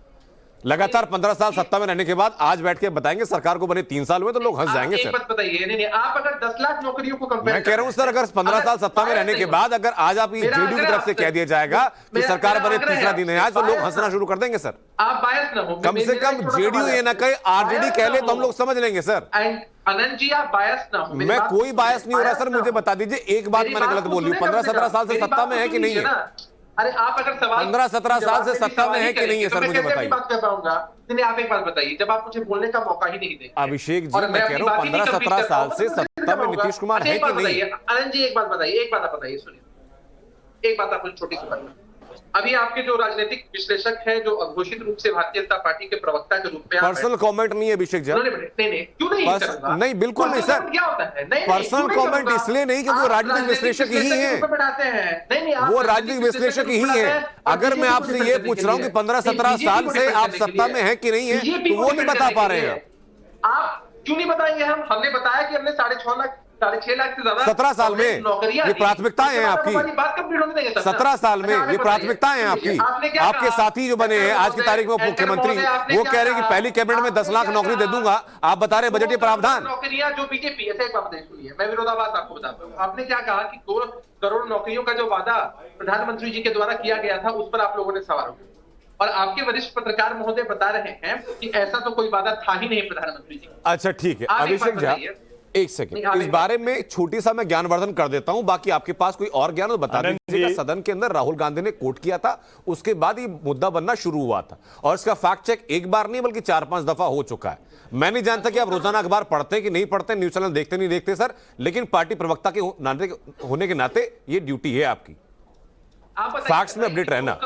लगातार 15 साल सत्ता में रहने के बाद आज बैठ के बताएंगे सरकार को बने 3 साल हुए तो लोग हंस जाएंगे सर। एक बात बताइए, नहीं, आप अगर 10 लाख नौकरियों को कंपेयर, मैं कह रहा हूं सर, अगर 15 साल सत्ता में रहने के बाद अगर आज आप जेडीयू की तरफ से कह दिया जाएगा कि सरकार बने तीसरा दिन है आज, तो लोग हंसना शुरू कर देंगे सर। आप बायस न हो, कम से कम जेडीयू ये ना कहे, आरजेडी कह ले तो हम लोग समझ लेंगे सर। अनंत जी, आप बायस ना हो। मैं कोई बायस नहीं हो रहा सर, मुझे बता दीजिए एक बात मैंने गलत बोल रही हूँ। 15-17 साल से सत्ता में है कि नहीं है? अरे आप अगर सवाल 15-17 साल से सत्ता में है कि नहीं है सर, मुझे बताइए। बात कर पाऊंगा नहीं, आप एक बात बताइए, जब आप मुझे बोलने का मौका ही नहीं देंगे। अभिषेक जी, मैं कह रहा हूँ 15-17 साल से सत्ता में नीतीश कुमार है कि नहीं? अनंत जी, एक बात बताइए, सुनिए, एक बात आप मुझे छोटी सी बात। अभी आपके जो राजनीतिक विश्लेषक हैं, जो अघोषित रूप से भारतीय जनता पार्टी के प्रवक्ता के रूप में, पर्सनल कमेंट नहीं है अभिषेक जी। नहीं, क्यों नहीं, बिल्कुल नहीं सर। क्या होता है? पर्सनल कमेंट इसलिए नहीं क्योंकि वो राजनीतिक विश्लेषक ही है। वो राजनीतिक विश्लेषक ही है। अगर मैं आपसे ये पूछ रहा हूँ कि 15-17 साल से आप सत्ता में है कि नहीं है, तो वो नहीं बता पा रहे हैं। आप क्यों नहीं बताएंगे? हमने बताया कि हमने 6.5 लाख 6.5 लाख से ज्यादा 17 साल में ये प्राथमिकताएं हैं आपकी। 17 साल में ये प्राथमिकताएं हैं आपकी। आपके साथी जो बने हैं आज की तारीख में मुख्यमंत्री, वो कह रहे हैं कि पहली कैबिनेट में 10 लाख नौकरी दे दूंगा। आप बता रहे बजटीय प्रावधान नौकरियां जो बीजेपी, ऐसे एक बात सुनिए, मैं विरोधाभास आपको बताता हूँ। आपने क्या कहा कि 2 करोड़ नौकरियों का जो वादा प्रधानमंत्री जी के द्वारा किया गया था, उस पर आप लोगों ने सवाल उठाया। और आपके वरिष्ठ पत्रकार महोदय बता रहे हैं कि ऐसा तो कोई वादा था ही नहीं प्रधानमंत्री जी। अच्छा ठीक है अभिषेक झा, एक सेकंड, इस बारे में छोटी सा मैं ज्ञानवर्धन कर देता हूं, बाकी आपके पास कोई और ज्ञान हो बता दीजिएगा। सदन के अंदर राहुल गांधी ने कोट किया था, उसके बाद ये मुद्दा बनना शुरू हुआ था और इसका फैक्ट चेक एक बार नहीं बल्कि 4-5 दफा हो चुका है। मैं नहीं जानता कि आप रोजाना अखबार पढ़ते हैं कि नहीं पढ़ते, न्यूज चैनल देखते नहीं देखते सर, लेकिन पार्टी प्रवक्ता के होने के नाते ये ड्यूटी है आपकी फैक्ट्स में अपडेट रहना।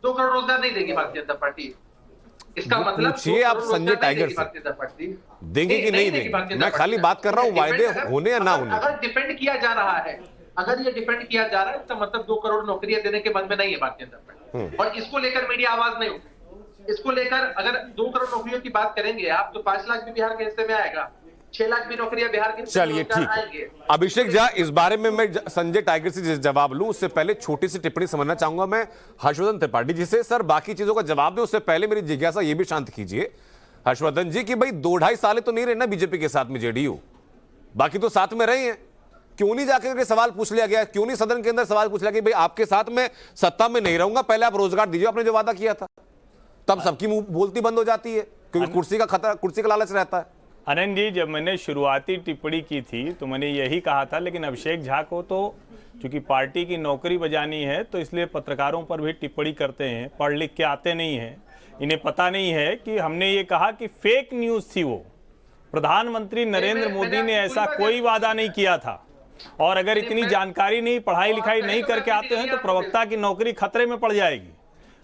2 करोड़ रोजगार नहीं देगी भारतीय जनता पार्टी, इसका मतलब पूछिए आप संजय टाइगर से, देंगे कि नहीं देंगे? मैं खाली बात कर रहा हूं वायदे होने या ना होने। अगर डिपेंड किया जा रहा है अगर ये डिफेंड किया जा रहा है तो मतलब 2 करोड़ नौकरियां देने के मन में नहीं है भारतीय जनता पार्टी, और इसको लेकर मीडिया आवाज नहीं उठाई। इसको लेकर अगर 2 करोड़ नौकरियों की बात करेंगे आप तो 5 लाख भी बिहार के हिस्से में आएगा, 6 लाख भी नौकरियां बिहार के हिस्से में चलिए ठीक आएंगे। है। अभिषेक झा, इस बारे में मैं संजय टाइगर से जवाब लूं उससे पहले छोटी सी टिप्पणी समझना चाहूंगा मैं हर्षवर्धन त्रिपाठी जी से। सर, बाकी चीजों का जवाब दें उससे पहले मेरी जिज्ञासा ये भी शांत कीजिए हर्षवर्धन जी कि भाई 2-2.5 साल तो नहीं रहे ना बीजेपी के साथ में जेडीयू, बाकी तो साथ में रहे हैं, क्यों नहीं जाकर सवाल पूछ लिया गया, क्यों नहीं सदन के अंदर सवाल पूछ लिया कि भाई आपके साथ में सत्ता में नहीं रहूंगा, पहले आप रोजगार दीजिए, आपने जो वादा किया था। तब सबकी मुंह बोलती बंद हो जाती है क्योंकि कुर्सी का खतरा, कुर्सी का लालच रहता है। आनंद जी, जब मैंने शुरुआती टिप्पणी की थी तो मैंने यही कहा था, लेकिन अभिषेक झा को तो चूंकि पार्टी की नौकरी बजानी है तो इसलिए पत्रकारों पर भी टिप्पणी करते हैं, पढ़ लिख के आते नहीं हैं, इन्हें पता नहीं है कि हमने ये कहा कि फेक न्यूज थी वो। प्रधानमंत्री नरेंद्र मोदी ने ऐसा कोई वादा नहीं किया था, और अगर इतनी जानकारी नहीं, पढ़ाई लिखाई नहीं करके आते हैं तो प्रवक्ता की नौकरी खतरे में पड़ जाएगी।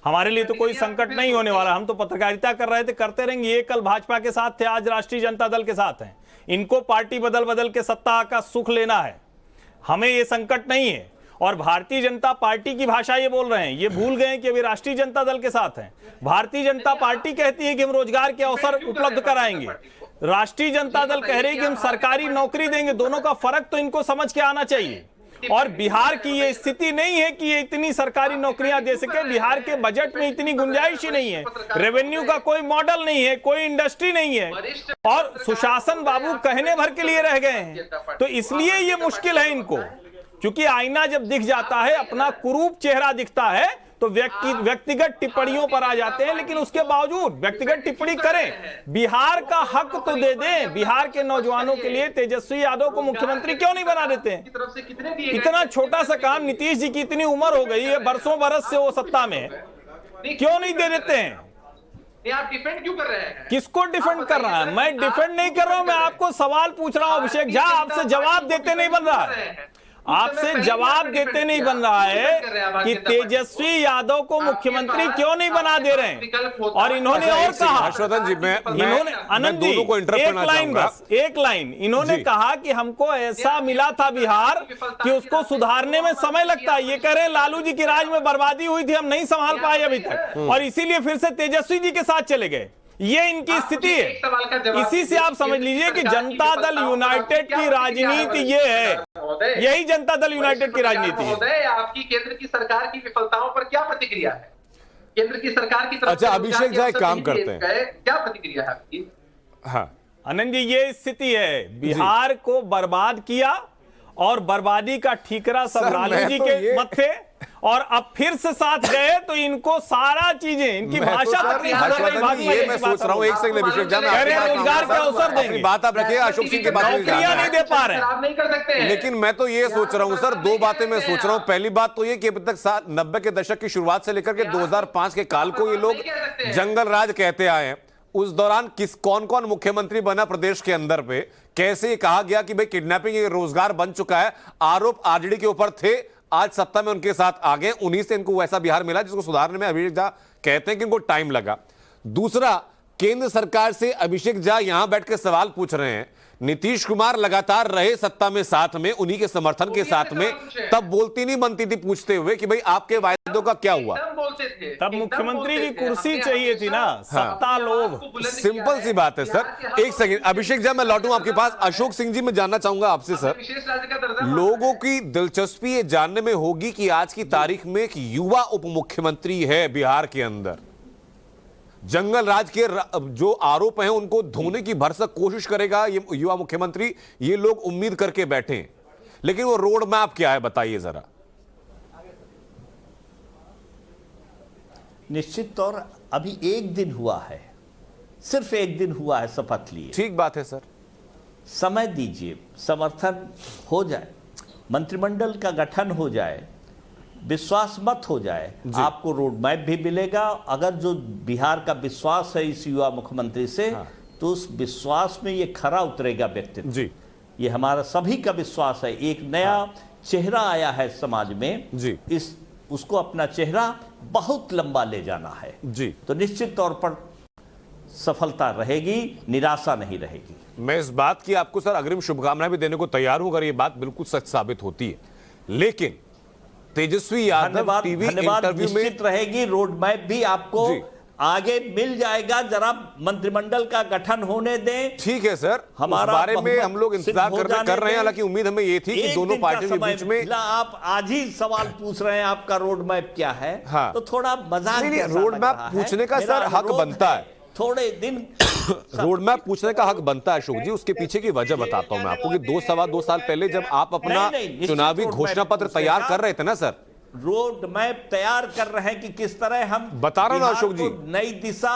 हमारे लिए तो कोई संकट नहीं होने वाला, हम तो पत्रकारिता कर रहे थे, करते रहेंगे। ये कल भाजपा के साथ थे, आज राष्ट्रीय जनता दल के साथ हैं। इनको पार्टी बदल बदल के सत्ता का सुख लेना है, हमें ये संकट नहीं है। और भारतीय जनता पार्टी की भाषा ये बोल रहे हैं, ये भूल गए कि अभी राष्ट्रीय जनता दल के साथ हैं। भारतीय जनता पार्टी कहती है कि हम रोजगार के अवसर उपलब्ध कराएंगे, राष्ट्रीय जनता दल कह रही है कि हम सरकारी नौकरी देंगे। दोनों का फर्क तो इनको समझ के आना चाहिए। और बिहार की ये स्थिति नहीं है कि ये इतनी सरकारी नौकरियां दे सके। बिहार के बजट में इतनी गुंजाइश ही नहीं है, रेवेन्यू का कोई मॉडल नहीं है, कोई इंडस्ट्री नहीं है, और सुशासन बाबू कहने भर के लिए रह गए हैं। तो इसलिए ये मुश्किल है इनको, क्योंकि आईना जब दिख जाता है, अपना कुरूप चेहरा दिखता है, तो व्यक्तिगत टिप्पणियों पर आ जाते हैं। लेकिन उसके बावजूद व्यक्तिगत टिप्पणी करें, बिहार का हक तो दे दें। बिहार के नौजवानों के लिए तेजस्वी यादव को मुख्यमंत्री क्यों नहीं बना देते हैं? इतना छोटा सा काम, नीतीश जी की इतनी उम्र हो गई है, बरसों बरस से वो सत्ता में, क्यों नहीं दे देते हैं? आप डिफेंड क्यों कर रहे हैं? किसको डिफेंड कर रहा है? मैं डिफेंड नहीं कर रहा हूं, मैं आपको सवाल पूछ रहा हूं अभिषेक झा, आपसे जवाब देते नहीं बन रहा है। आपसे जवाब देते नहीं बन रहा है कि तेजस्वी यादव को मुख्यमंत्री क्यों नहीं बना दे रहे हैं। और इन्होंने और कहा, हर्षवर्धन जी, इन्होंने आनंद जी, एक लाइन बस, एक लाइन, इन्होंने कहा कि हमको ऐसा मिला था बिहार कि उसको सुधारने में समय लगता है। ये कह रहे हैं लालू जी की राज में बर्बादी हुई थी, हम नहीं संभाल पाए अभी तक, और इसीलिए फिर से तेजस्वी जी के साथ चले गए। ये इनकी स्थिति है। इसी से आप समझ लीजिए कि जनता दल यूनाइटेड की राजनीति ये है, यही जनता दल यूनाइटेड की राजनीति है। आपकी केंद्र की सरकार की विफलताओं पर क्या प्रतिक्रिया है? केंद्र की सरकार की तरफ अच्छा, अभिषेक झा एक काम करते हैं, क्या प्रतिक्रिया है आपकी? हाँ आनंद जी, ये स्थिति है, बिहार को बर्बाद किया और बर्बादी का ठीकरा सब लालू जी के मत्थे, और अब फिर से साथ गए तो इनको सारा चीजें, इनकी भाषा तक नहीं समझ में भागी। ये मैं सोच रहा हूं, एक सेकंड अभिषेक झा, रोजगार के अवसर देंगे, बात आप रखिए, अशोक सिंह की बात नहीं दे पा रहे हैं, नहीं कर सकते। लेकिन मैं तो ये सोच रहा हूं सर, 2 बातें मैं सोच रहा हूं। पहली बात तो ये कि अभी तक 90 के दशक की शुरुआत से लेकर के 2005 के काल को ये लोग जंगल राज कहते आए हैं। उस दौरान कौन कौन मुख्यमंत्री बना प्रदेश के अंदर पे, कैसे ये कहा गया कि भाई किडनैपिंग ये रोजगार बन चुका है, आरोप आरजेडी के ऊपर थे, आज सत्ता में उनके साथ आ गए, उन्हीं से इनको वैसा बिहार मिला जिसको सुधारने में अभिषेक झा कहते हैं कि इनको टाइम लगा। दूसरा, केंद्र सरकार से अभिषेक झा यहां बैठ के सवाल पूछ रहे हैं, नीतीश कुमार लगातार रहे सत्ता में साथ में, उन्हीं के समर्थन के साथ में, तब बोलती नहीं बनती थी पूछते हुए कि भाई आपके वायदों का क्या हुआ? तब मुख्यमंत्री की कुर्सी चाहिए थी ना, सत्ता लोभ, सिंपल सी बात है सर। एक सेकंड अभिषेक झा, मैं लौटूं आपके पास। अशोक सिंह जी, मैं जानना चाहूंगा आपसे सर, लोगों की दिलचस्पी ये जानने में होगी कि आज की तारीख में एक युवा उप मुख्यमंत्री है बिहार के अंदर, जंगल राज के जो आरोप हैं उनको धोने की भरसक कोशिश करेगा ये युवा मुख्यमंत्री, ये लोग उम्मीद करके बैठे हैं। लेकिन वो रोड मैप क्या है बताइए जरा। निश्चित तौर अभी 1 दिन हुआ है, सिर्फ 1 दिन हुआ है शपथ लिए। ठीक बात है सर, समय दीजिए, समर्थन हो जाए, मंत्रिमंडल का गठन हो जाए, विश्वास मत हो जाए, आपको रोड मैप भी मिलेगा। अगर जो बिहार का विश्वास है इस युवा मुख्यमंत्री से, तो उस विश्वास में ये खरा उतरेगा व्यक्तित्व जी। ये हमारा सभी का विश्वास है। एक नया चेहरा आया है समाज में जी, उसको अपना चेहरा बहुत लंबा ले जाना है जी, तो निश्चित तौर पर सफलता रहेगी, निराशा नहीं रहेगी। मैं इस बात की आपको सर अग्रिम शुभकामनाएं भी देने को तैयार हूं अगर ये बात बिल्कुल सच साबित होती है, लेकिन तेजस्वी यादव टीवी इंटरव्यू में निश्चित रहेगी, रोड मैप भी आपको आगे मिल जाएगा। जरा मंत्रिमंडल का गठन होने दें। ठीक है सर, हमारे बारे में हम लोग इंतजार कर रहे हैं। हालांकि उम्मीद हमें ये थी कि दोनों पार्टियों के बीच में आप आज ही सवाल पूछ रहे हैं आपका रोड मैप क्या है। हाँ। तो थोड़ा मजाक रोड मैप पूछने का सर हक बनता है, थोड़े दिन रोड मैप पूछने का हक बनता है अशोक जी। उसके पीछे की वजह बताता हूं मैं आपको कि 2 साल पहले जब आप अपना चुनावी घोषणा पत्र तैयार कर रहे थे ना सर, रोड मैप तैयार कर रहे हैं कि किस तरह हम बता रहा हूं ना अशोक जी, नई दिशा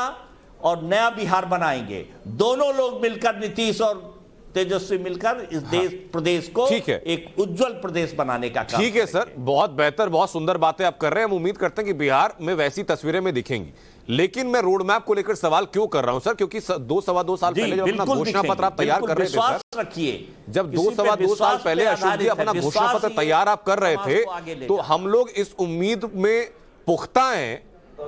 और नया बिहार बनाएंगे। दोनों लोग मिलकर, नीतीश और तेजस्वी मिलकर इस देश प्रदेश को एक उज्जवल प्रदेश बनाने का काम। ठीक है सर, बहुत बेहतर, बहुत सुंदर बातें आप कर रहे हैं। हम उम्मीद करते हैं कि बिहार में वैसी तस्वीरें में दिखेंगी। लेकिन मैं रोड मैप को लेकर सवाल क्यों कर रहा हूं सर, क्योंकि 2-2.25 साल पहले जब अपना घोषणा पत्र आप तैयार कर रहे थे सर, रखिए जब 2-2.25 साल पहले अशोक जी अपना घोषणा पत्र तैयार आप कर रहे थे, तो हम लोग इस उम्मीद में पुख्ता हैं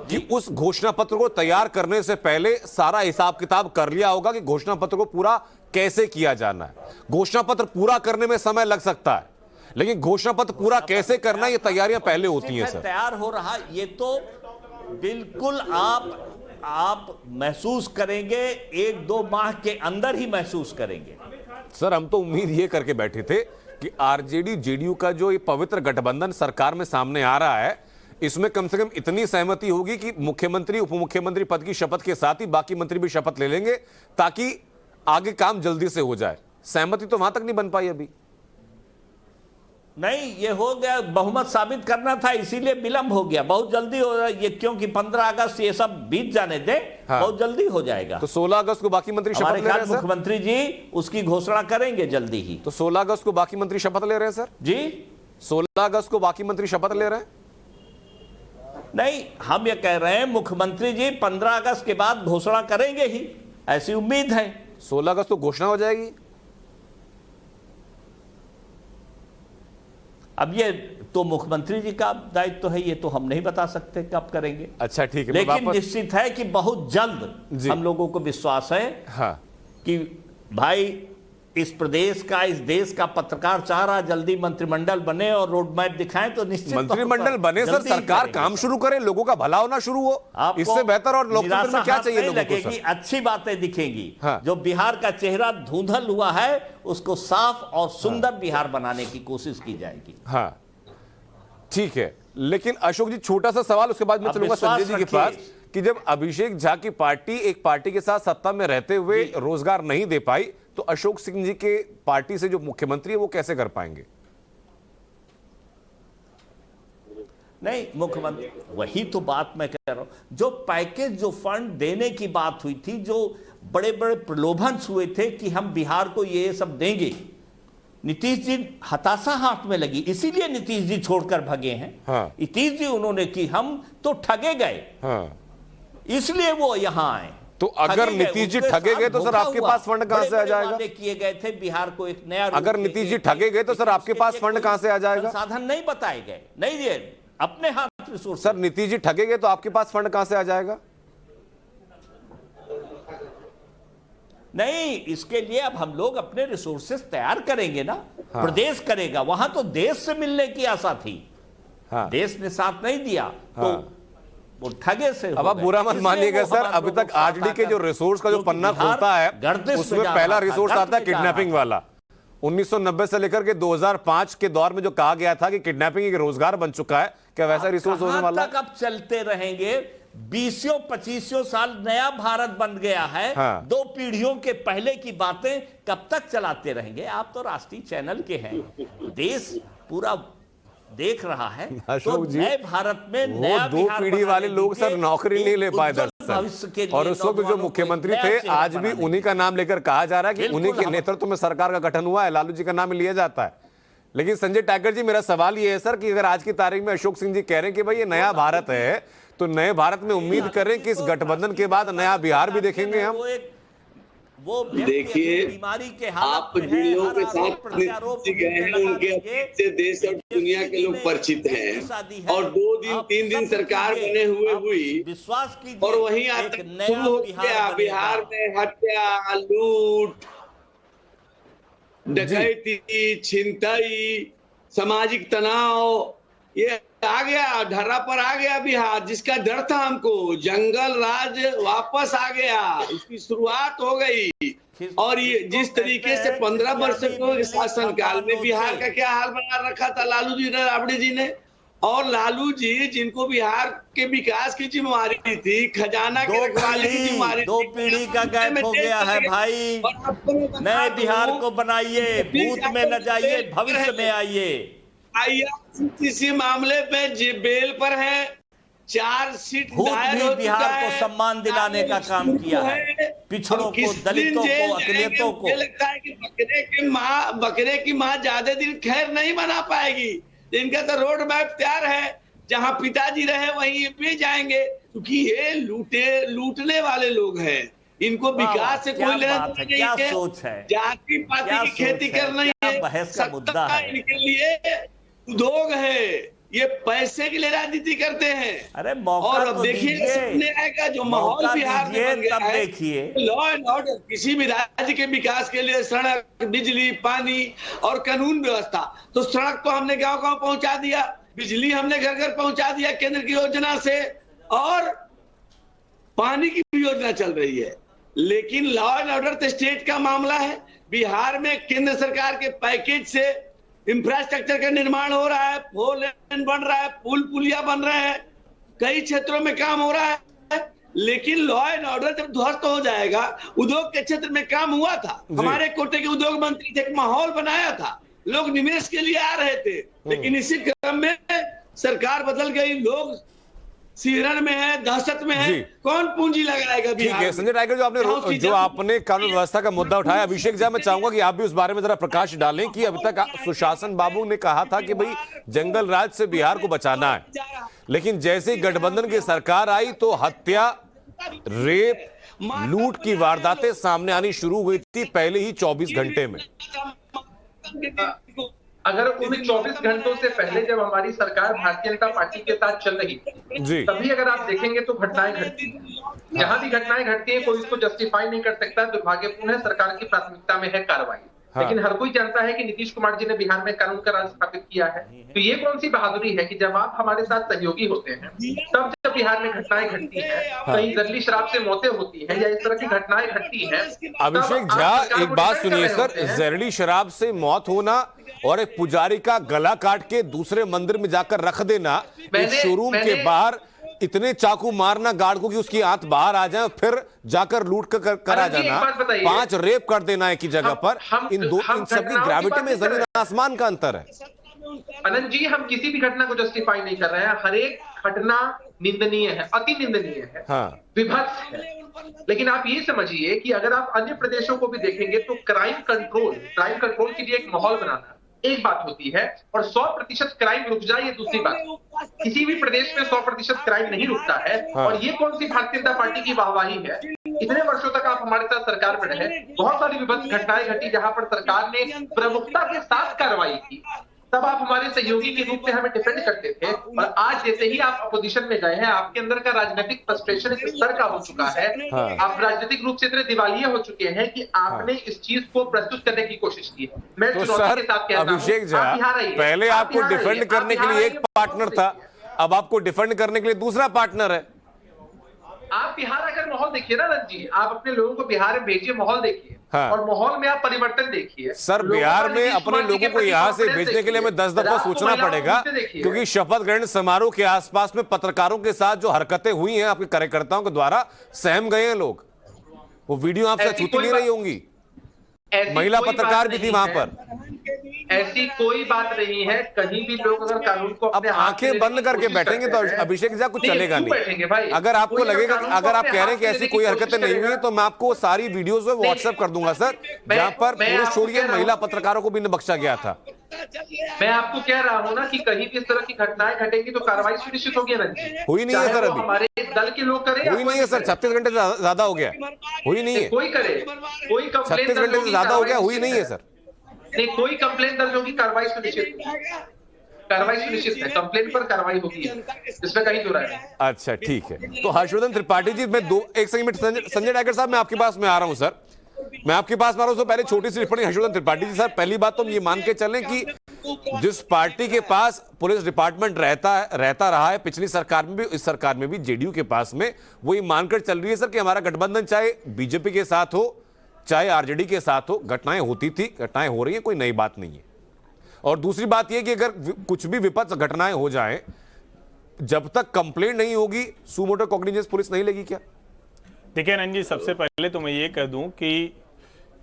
कि उस घोषणा पत्र को तैयार करने से पहले सारा हिसाब किताब कर लिया होगा कि घोषणा पत्र को पूरा कैसे किया जाना है। घोषणा पत्र पूरा करने में समय लग सकता है, लेकिन घोषणा पत्र पूरा कैसे करना है ये तैयारियां पहले होती हैं सर। तैयार हो रहा ये तो बिल्कुल आप महसूस करेंगे, 1-2 माह के अंदर ही महसूस करेंगे सर। हम तो उम्मीद ये करके बैठे थे कि आरजेडी जेडीयू का जो ये पवित्र गठबंधन सरकार में सामने आ रहा है, इसमें कम से कम इतनी सहमति होगी कि मुख्यमंत्री उप मुख्यमंत्री पद की शपथ के साथ ही बाकी मंत्री भी शपथ ले लेंगे, ताकि आगे काम जल्दी से हो जाए। सहमति तो वहां तक नहीं बन पाई अभी। नहीं, ये हो गया, बहुमत साबित करना था, इसीलिए विलंब हो गया। बहुत जल्दी हो रहा है ये, क्योंकि 15 अगस्त ये सब बीत जाने दे। हाँ। बहुत जल्दी हो जाएगा। तो 16 अगस्त को बाकी मंत्री शपथ ले रहे हैं सर? मुख्यमंत्री जी उसकी घोषणा करेंगे जल्दी ही। तो 16 अगस्त को बाकी मंत्री शपथ ले रहे हैं सर जी? 16 अगस्त को बाकी मंत्री शपथ ले रहे हैं? नहीं, हम ये कह रहे हैं मुख्यमंत्री जी 15 अगस्त के बाद घोषणा करेंगे ही, ऐसी उम्मीद है। 16 अगस्त को घोषणा हो जाएगी। अब ये तो मुख्यमंत्री जी का दायित्व है, ये तो हम नहीं बता सकते कब करेंगे। अच्छा ठीक है, लेकिन निश्चित है कि बहुत जल्द हम लोगों को विश्वास है। हाँ। कि भाई इस प्रदेश का, इस देश का पत्रकार चाह रहा जल्दी मंत्रिमंडल बने और रोड मैप दिखाएं, तो निश्चित मंत्रिमंडल बने सर, सरकार काम शुरू करे, लोगों का भला होना शुरू हो। इससे बेहतर और लोकतंत्र में क्या चाहिए लोगों को सर? अच्छी बातें दिखेंगी। हाँ। जो बिहार का चेहरा धुंधल हुआ है उसको साफ और सुंदर बिहार बनाने की कोशिश की जाएगी। हाँ ठीक है, लेकिन अशोक जी छोटा सा सवाल, उसके बाद मैं चलूंगा संजय जी के पास, कि जब अभिषेक झा की पार्टी एक पार्टी के साथ सत्ता में रहते हुए रोजगार नहीं दे पाई, तो अशोक सिंह जी के पार्टी से जो मुख्यमंत्री है वो कैसे कर पाएंगे? नहीं, मुख्यमंत्री, वही तो बात मैं कह रहा हूं। जो पैकेज, जो फंड देने की बात हुई थी, जो बड़े बड़े प्रलोभन हुए थे कि हम बिहार को ये सब देंगे, नीतीश जी हताशा हाथ में लगी, इसीलिए नीतीश जी छोड़कर भगे हैं। हाँ। नीतीश जी उन्होंने की हम तो ठगे गए। हाँ। इसलिए वो यहां आए। तो अगर नीतीश जी ठगे गए तो सर आपके पास फंड कहां से आ जाएगा? किए गए थे बिहार को एक नया, अगर नीतीश जी ठगे गए तो सर आपके पास फंड कहां से आ जाएगा? साधन नहीं बताए गए, नहीं दिए, अपने हाथ रिसोर्स। सर नीतीश जी ठगे गए तो आपके पास फंड कहां से आ जाएगा? नहीं, इसके लिए अब हम लोग अपने रिसोर्सेस तैयार करेंगे ना। हाँ। प्रदेश करेगा, वहां तो देश से मिलने की आशा थी। हाँ। देश ने साथ नहीं दिया। हाँ। तो वो ठगे से। अब आप बुरा मत मानिएगा सर, अभी तक आरजेडी के जो रिसोर्स का जो पन्ना खुलता है उसमें पहला रिसोर्स आता है किडनैपिंग वाला। 1990 से लेकर के 2005 के दौर में जो कहा गया था कि किडनैपिंग एक रोजगार बन चुका है, क्या वैसा रिसोर्स होने वाला है? अब चलते रहेंगे 20-25 साल, नया भारत बन गया है। हाँ। 2 पीढ़ियों के पहले की बातें कब तक चलाते रहेंगे? आप तो राष्ट्रीय चैनल के हैं, देश पूरा देख रहा है। तो नए भारत में नया 2 पीढ़ी वाले लोग सर नौकरी नहीं ले पाए दरअसल, और उस वक्त जो मुख्यमंत्री थे आज भी उन्हीं का नाम लेकर कहा जा रहा है कि उन्हीं के नेतृत्व में सरकार का गठन हुआ है, लालू जी का नाम लिया जाता है। लेकिन संजय टाइगर जी, मेरा सवाल ये है सर कि अगर आज की तारीख में अशोक सिंह जी कह रहे हैं कि भाई ये नया भारत है, तो नए भारत में उम्मीद करें कि इस गठबंधन के बाद नया बिहार भी देखेंगे हम? वो देखिए, बीमारी के आप वीडियो के साथ गए हैं, उनके से देश और दुनिया के लोग परिचित हैं, और 2 दिन 3 दिन सरकार बने हुए हुई, विश्वास की, और वहीं आतंक शुरू हो गया। बिहार में हत्या, लूट, डकैती, छिनतई, सामाजिक तनाव, ये आ गया, ढर्रा पर आ गया बिहार। जिसका डर था हमको, जंगल राज वापस आ गया, उसकी शुरुआत हो गई। और ये जिस तरीके से 15 वर्षों के शासनकाल में बिहार का क्या हाल बना रखा था लालू जी ने, राबड़ी जी ने। और लालू जी जिनको बिहार के विकास की जिम्मेवारी थी, खजाना के रखवाले की जिम्मेवारी, 2 पीढ़ी का गैप हो गया है भाई। नए बिहार को बनाइए, भूत में न जाइए, भविष्य में आइए। इसी मामले में बेल पर है, 4 सीट दायर हो बिहार चुका को है, सम्मान दिलाने का काम किया है, पिछड़ों को, दलितों को, अकलियतों को। मुझे लगता है कि बकरे की माँ ज्यादा दिन खैर नहीं बना पाएगी। इनका तो रोड मैप तैयार है, जहां पिताजी रहे वहीं भी जाएंगे, क्योंकि ये लूटने वाले लोग हैं। इनको विकास से कोई लेना नहीं है। क्या सोच है, जाति पाति की खेती करना है, बहस का मुद्दा है। इनके लिए उद्योग है, ये पैसे के लिए राजनीति करते हैं। अरे मौका और अब तो देखिए सामने आएगा जो माहौल बिहार में बन गया है, देखिए लॉ एंड ऑर्डर, किसी भी राज्य के विकास के लिए सड़क, बिजली, पानी और कानून व्यवस्था। तो सड़क तो हमने गांव-गांव पहुंचा दिया, बिजली हमने घर-घर पहुंचा दिया केंद्र की योजना से, और पानी की भी योजना चल रही है। लेकिन लॉ एंड ऑर्डर तो स्टेट का मामला है। बिहार में केंद्र सरकार के पैकेज से इंफ्रास्ट्रक्चर का निर्माण हो रहा है, 4 लेन बन रहा है, पुल पुलिया बन रहे हैं, कई क्षेत्रों में काम हो रहा है। लेकिन लॉ एंड ऑर्डर जब ध्वस्त हो जाएगा, उद्योग के क्षेत्र में काम हुआ था, हमारे कोटे के उद्योग मंत्री थे, एक माहौल बनाया था, लोग निवेश के लिए आ रहे थे। लेकिन इसी क्रम में सरकार बदल गई, लोग सिहरन में है, दहशत में है, कौन पूंजी लगाएगा बिहार में? ठीक है संजय टाइगर, जो आपने कानून व्यवस्था का मुद्दा उठाया, अभिषेक झा, मैं चाहूंगा कि आप भी उस बारे में जरा प्रकाश डालें कि अभी तक सुशासन बाबू ने कहा था कि भाई जंगल राज से बिहार को बचाना है, लेकिन जैसे ही गठबंधन की सरकार आई तो हत्या, रेप, लूट की वारदातें सामने आनी शुरू हुई थी पहले ही 24 घंटे में। अगर उन 24 घंटों से पहले जब हमारी सरकार भारतीय जनता पार्टी के साथ चल रही थी, तभी अगर आप देखेंगे तो घटनाएं घटती हैं। जहां भी घटनाएं घटती हैं कोई इसको जस्टिफाई नहीं कर सकता। दुर्भाग्यपूर्ण है, सरकार की प्राथमिकता में है कार्रवाई। लेकिन हर कोई जानता है कि नीतीश कुमार जी ने बिहार में कानून का राज स्थापित किया है। तो ये कौन सी बहादुरी है कि जब आप हमारे साथ सहयोगी होते हैं, तब जब बिहार में घटनाएं घटती हैं, कहीं जंगली शराब से मौतें होती हैं या इस तरह की घटनाएं घटती हैं। अभिषेक झा, एक बात सुनिए सर, जहरीली शराब से मौत होना और एक पुजारी का गला काट के दूसरे मंदिर में जाकर रख देना, एक शोरूम के बाहर इतने चाकू मारना गार्ड को कि उसकी आंत बाहर आ जाए, फिर जाकर लूट कर आ जाना, 5 रेप कर देना एक ही जगह पर, इन सबकी ग्रेविटी में जमीन आसमान का अंतर है। अनंत जी, हम किसी भी घटना को जस्टिफाई नहीं कर रहे हैं। हर एक घटना निंदनीय है, अति निंदनीय है, विभत्स है। लेकिन आप ये समझिए कि अगर आप अन्य प्रदेशों को भी देखेंगे तो क्राइम कंट्रोल के लिए एक माहौल बनाना एक बात होती है, और 100% क्राइम रुक जाए ये दूसरी बात। किसी भी प्रदेश में 100% क्राइम नहीं रुकता है। और ये कौन सी भारतीय जनता पार्टी की वाहवाही है? इतने वर्षों तक आप हमारे साथ सरकार में रहे, बहुत सारी विभत्स घटनाएं घटी जहां पर सरकार ने प्रमुखता के साथ कार्रवाई की, तब आप हमारे सहयोगी के रूप में हमें डिफेंड करते थे। और आज जैसे ही आप अपोजिशन में गए हैं, आपके अंदर का राजनीतिक फ्रस्ट्रेशन इस स्तर का हो चुका है, आप राजनीतिक रूप से इतने दिवालिये हो चुके हैं कि आपने इस चीज को प्रस्तुत करने की कोशिश की है। मैं तो सर अभिषेक झा, पहले आपको डिफेंड करने के लिए एक पार्टनर था, अब आपको डिफेंड करने के लिए दूसरा पार्टनर है। आप बिहार अगर माहौल देखिए ना रंज जी, आप अपने लोगों को बिहार में भेजिए, माहौल देखिए, और माहौल में आप परिवर्तन देखिए। सर बिहार में अपने लोगों को यहाँ से भेजने के लिए हमें 10 दफा सोचना पड़ेगा, क्योंकि शपथ ग्रहण समारोह के आसपास में पत्रकारों के साथ जो हरकतें हुई हैं आपके कार्यकर्ताओं के द्वारा, सहम गए हैं लोग। वो वीडियो आपसे छूती नहीं रही होंगी, महिला पत्रकार भी थी वहां पर। ऐसी कोई बात नहीं है, कहीं भी लोग अगर कानून को अब आंखें बंद करके बैठेंगे तो अभिषेक झा कुछ चलेगा नहीं। अगर आपको लगेगा, अगर आप कह रहे हैं कि ऐसी कोई हरकतें नहीं हुई, तो मैं आपको सारी वीडियोस में व्हाट्सएप कर दूंगा सर, जहां पर पुरुष छोड़िए महिला पत्रकारों को भी बख्शा गया था। मैं आपको कह रहा हूं ना कि कहीं भी इस तरह की घटनाएं घटेंगी तो कार्रवाई सुनिश्चित होगी ना। हुई नहीं है सर, अभी हमारे दल के लोग करें, हुई नहीं है सर, 36 घंटे से ज्यादा हो गया, हुई नहीं है। कोई करे, कोई 36 घंटे से ज्यादा हो गया, हुई नहीं है सर। नहीं, कोई कंप्लेंट दर्ज होगी, कार्रवाई सुनिश्चित है, कंप्लेंट पर कार्रवाई होगी, इसमें कहीं दो राय नहीं। अच्छा ठीक है, तो हर्षवर्धन त्रिपाठी जी, मैं एक सेकंड, संजय टाइगर साहब मैं आपके पास में आ रहा हूं सर, मैं आपके पास में आ रहा हूं। पहले छोटी सी टिप्पणी हर्षवर्धन त्रिपाठी जी। सर पहली बात तो हम ये मान के चलें कि जिस पार्टी के पास पुलिस डिपार्टमेंट रहता रहा है पिछली सरकार में भी, इस सरकार में भी जेडीयू के पास में, वो ये मानकर चल रही है सर कि हमारा गठबंधन चाहे बीजेपी के साथ हो चाहे आरजेडी के साथ हो, घटनाएं होती थी, घटनाएं हो रही है, कोई नई बात नहीं है। और दूसरी बात यह कि अगर कुछ भी विपक्ष घटनाएं हो जाएं, जब तक कंप्लेंट नहीं होगी सू मोटो कॉग्निजेंस पुलिस नहीं लेगी क्या? देखिए नंद जी, सबसे पहले तो मैं ये कह दूं कि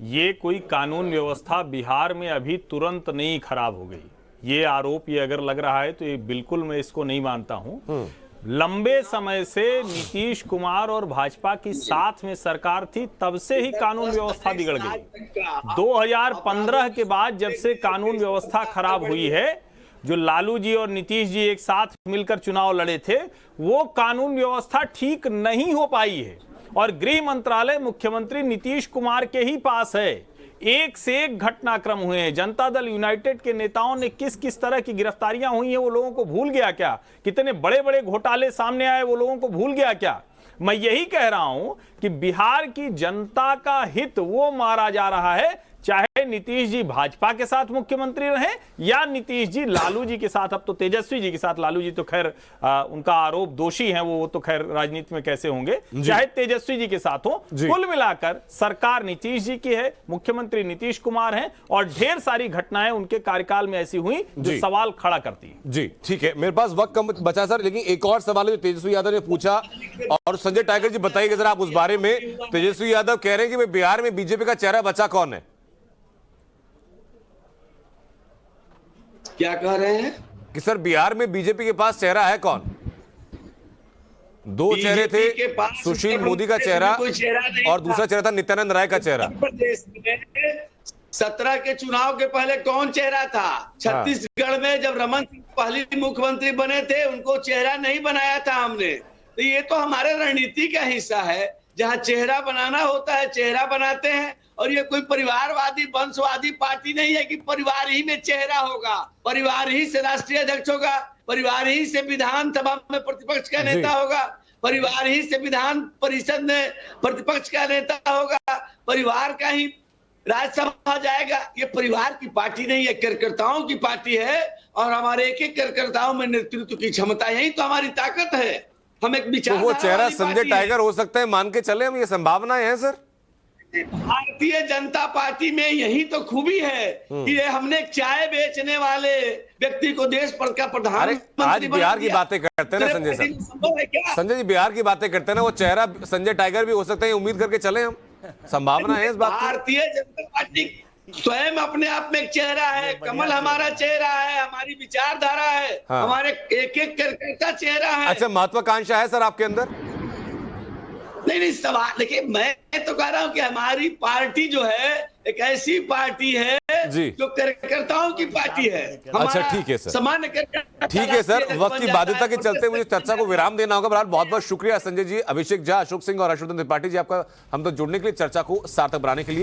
ये कोई कानून व्यवस्था बिहार में अभी तुरंत नहीं खराब हो गई। ये आरोप ये अगर लग रहा है तो ये बिल्कुल मैं इसको नहीं मानता हूं। लंबे समय से नीतीश कुमार और भाजपा की साथ में सरकार थी, तब से ही कानून व्यवस्था बिगड़ गई। 2015 के बाद जब से कानून व्यवस्था खराब हुई है, जो लालू जी और नीतीश जी एक साथ मिलकर चुनाव लड़े थे, वो कानून व्यवस्था ठीक नहीं हो पाई है। और गृह मंत्रालय मुख्यमंत्री नीतीश कुमार के ही पास है। एक से एक घटनाक्रम हुए हैं। जनता दल यूनाइटेड के नेताओं ने किस किस तरह की गिरफ्तारियां हुई हैं, वो लोगों को भूल गया क्या? कितने बड़े बड़े घोटाले सामने आए, वो लोगों को भूल गया क्या? मैं यही कह रहा हूं कि बिहार की जनता का हित वो मारा जा रहा है, चाहे नीतीश जी भाजपा के साथ मुख्यमंत्री रहे या नीतीश जी लालू जी के साथ, अब तो तेजस्वी जी के साथ। लालू जी तो खैर उनका आरोप दोषी हैं, वो तो खैर राजनीति में कैसे होंगे, चाहे तेजस्वी जी के साथ हो। कुल मिलाकर सरकार नीतीश जी की है, मुख्यमंत्री नीतीश कुमार हैं, और ढेर सारी घटनाएं उनके कार्यकाल में ऐसी हुई जो सवाल खड़ा करती है। जी ठीक है, मेरे पास वक्त कम बचा सर, लेकिन एक और सवाल है जो तेजस्वी यादव ने पूछा, और संजय टाइगर जी बताइएगा जरा आप उस बारे में। तेजस्वी यादव कह रहे हैं कि बिहार में बीजेपी का चेहरा बचा कौन है? क्या कह रहे हैं कि सर बिहार में बीजेपी के पास चेहरा है कौन? दो चेहरे थे, सुशील मोदी का चेहरा और दूसरा चेहरा था नित्यानंद राय का चेहरा। प्रदेश में 17 के चुनाव के पहले कौन चेहरा था? छत्तीसगढ़ में जब रमन सिंह पहली मुख्यमंत्री बने थे, उनको चेहरा नहीं बनाया था हमने। तो ये तो हमारे रणनीति का हिस्सा है, जहाँ चेहरा बनाना होता है चेहरा बनाते हैं। और ये कोई परिवारवादी वंशवादी पार्टी नहीं है कि परिवार ही में चेहरा होगा, परिवार ही से राष्ट्रीय अध्यक्ष होगा, परिवार ही से विधानसभा में प्रतिपक्ष का नेता होगा, परिवार ही से विधान परिषद में प्रतिपक्ष का नेता होगा, परिवार का ही राज्यसभा जाएगा। ये परिवार की पार्टी नहीं है, कार्यकर्ताओं की पार्टी है। और हमारे एक एक कार्यकर्ताओं में नेतृत्व की क्षमता, यही तो हमारी ताकत है। हम एक विचार, तो वो चेहरा संजय टाइगर हो सकता है, मान के चले हम, ये संभावनाएं हैं सर। भारतीय जनता पार्टी में यही तो खूबी है कि हमने एक चाय बेचने वाले व्यक्ति को देश पर का प्रधानमंत्री आज बिहार की बातें करते हैं ना संजय सर, संजय जी बिहार की बातें करते हैं ना, वो चेहरा संजय टाइगर भी हो सकता है, उम्मीद करके चले हम, संभावना है इस बात की। भारतीय जनता पार्टी स्वयं अपने आप में एक चेहरा है, कमल हमारा चेहरा है, हमारी विचारधारा है, हमारे एक एक कार्यकर्ता चेहरा है। अच्छा, महत्वाकांक्षा है सर आपके अंदर? नहीं सवाल देखिए, मैं तो कह रहा हूं कि हमारी पार्टी जो है एक ऐसी पार्टी है जो कार्यकर्ताओं की पार्टी है। अच्छा ठीक है सर, सामान्य ठीक है सर, वक्त की बाध्यता के चलते मुझे चर्चा को विराम देना होगा। बहरहाल बहुत बहुत शुक्रिया संजय जी, अभिषेक झा, अशोक सिंह और हर्षवर्धन त्रिपाठी जी आपका हम तो जुड़ने के लिए, चर्चा को सार्थक बनाने के लिए।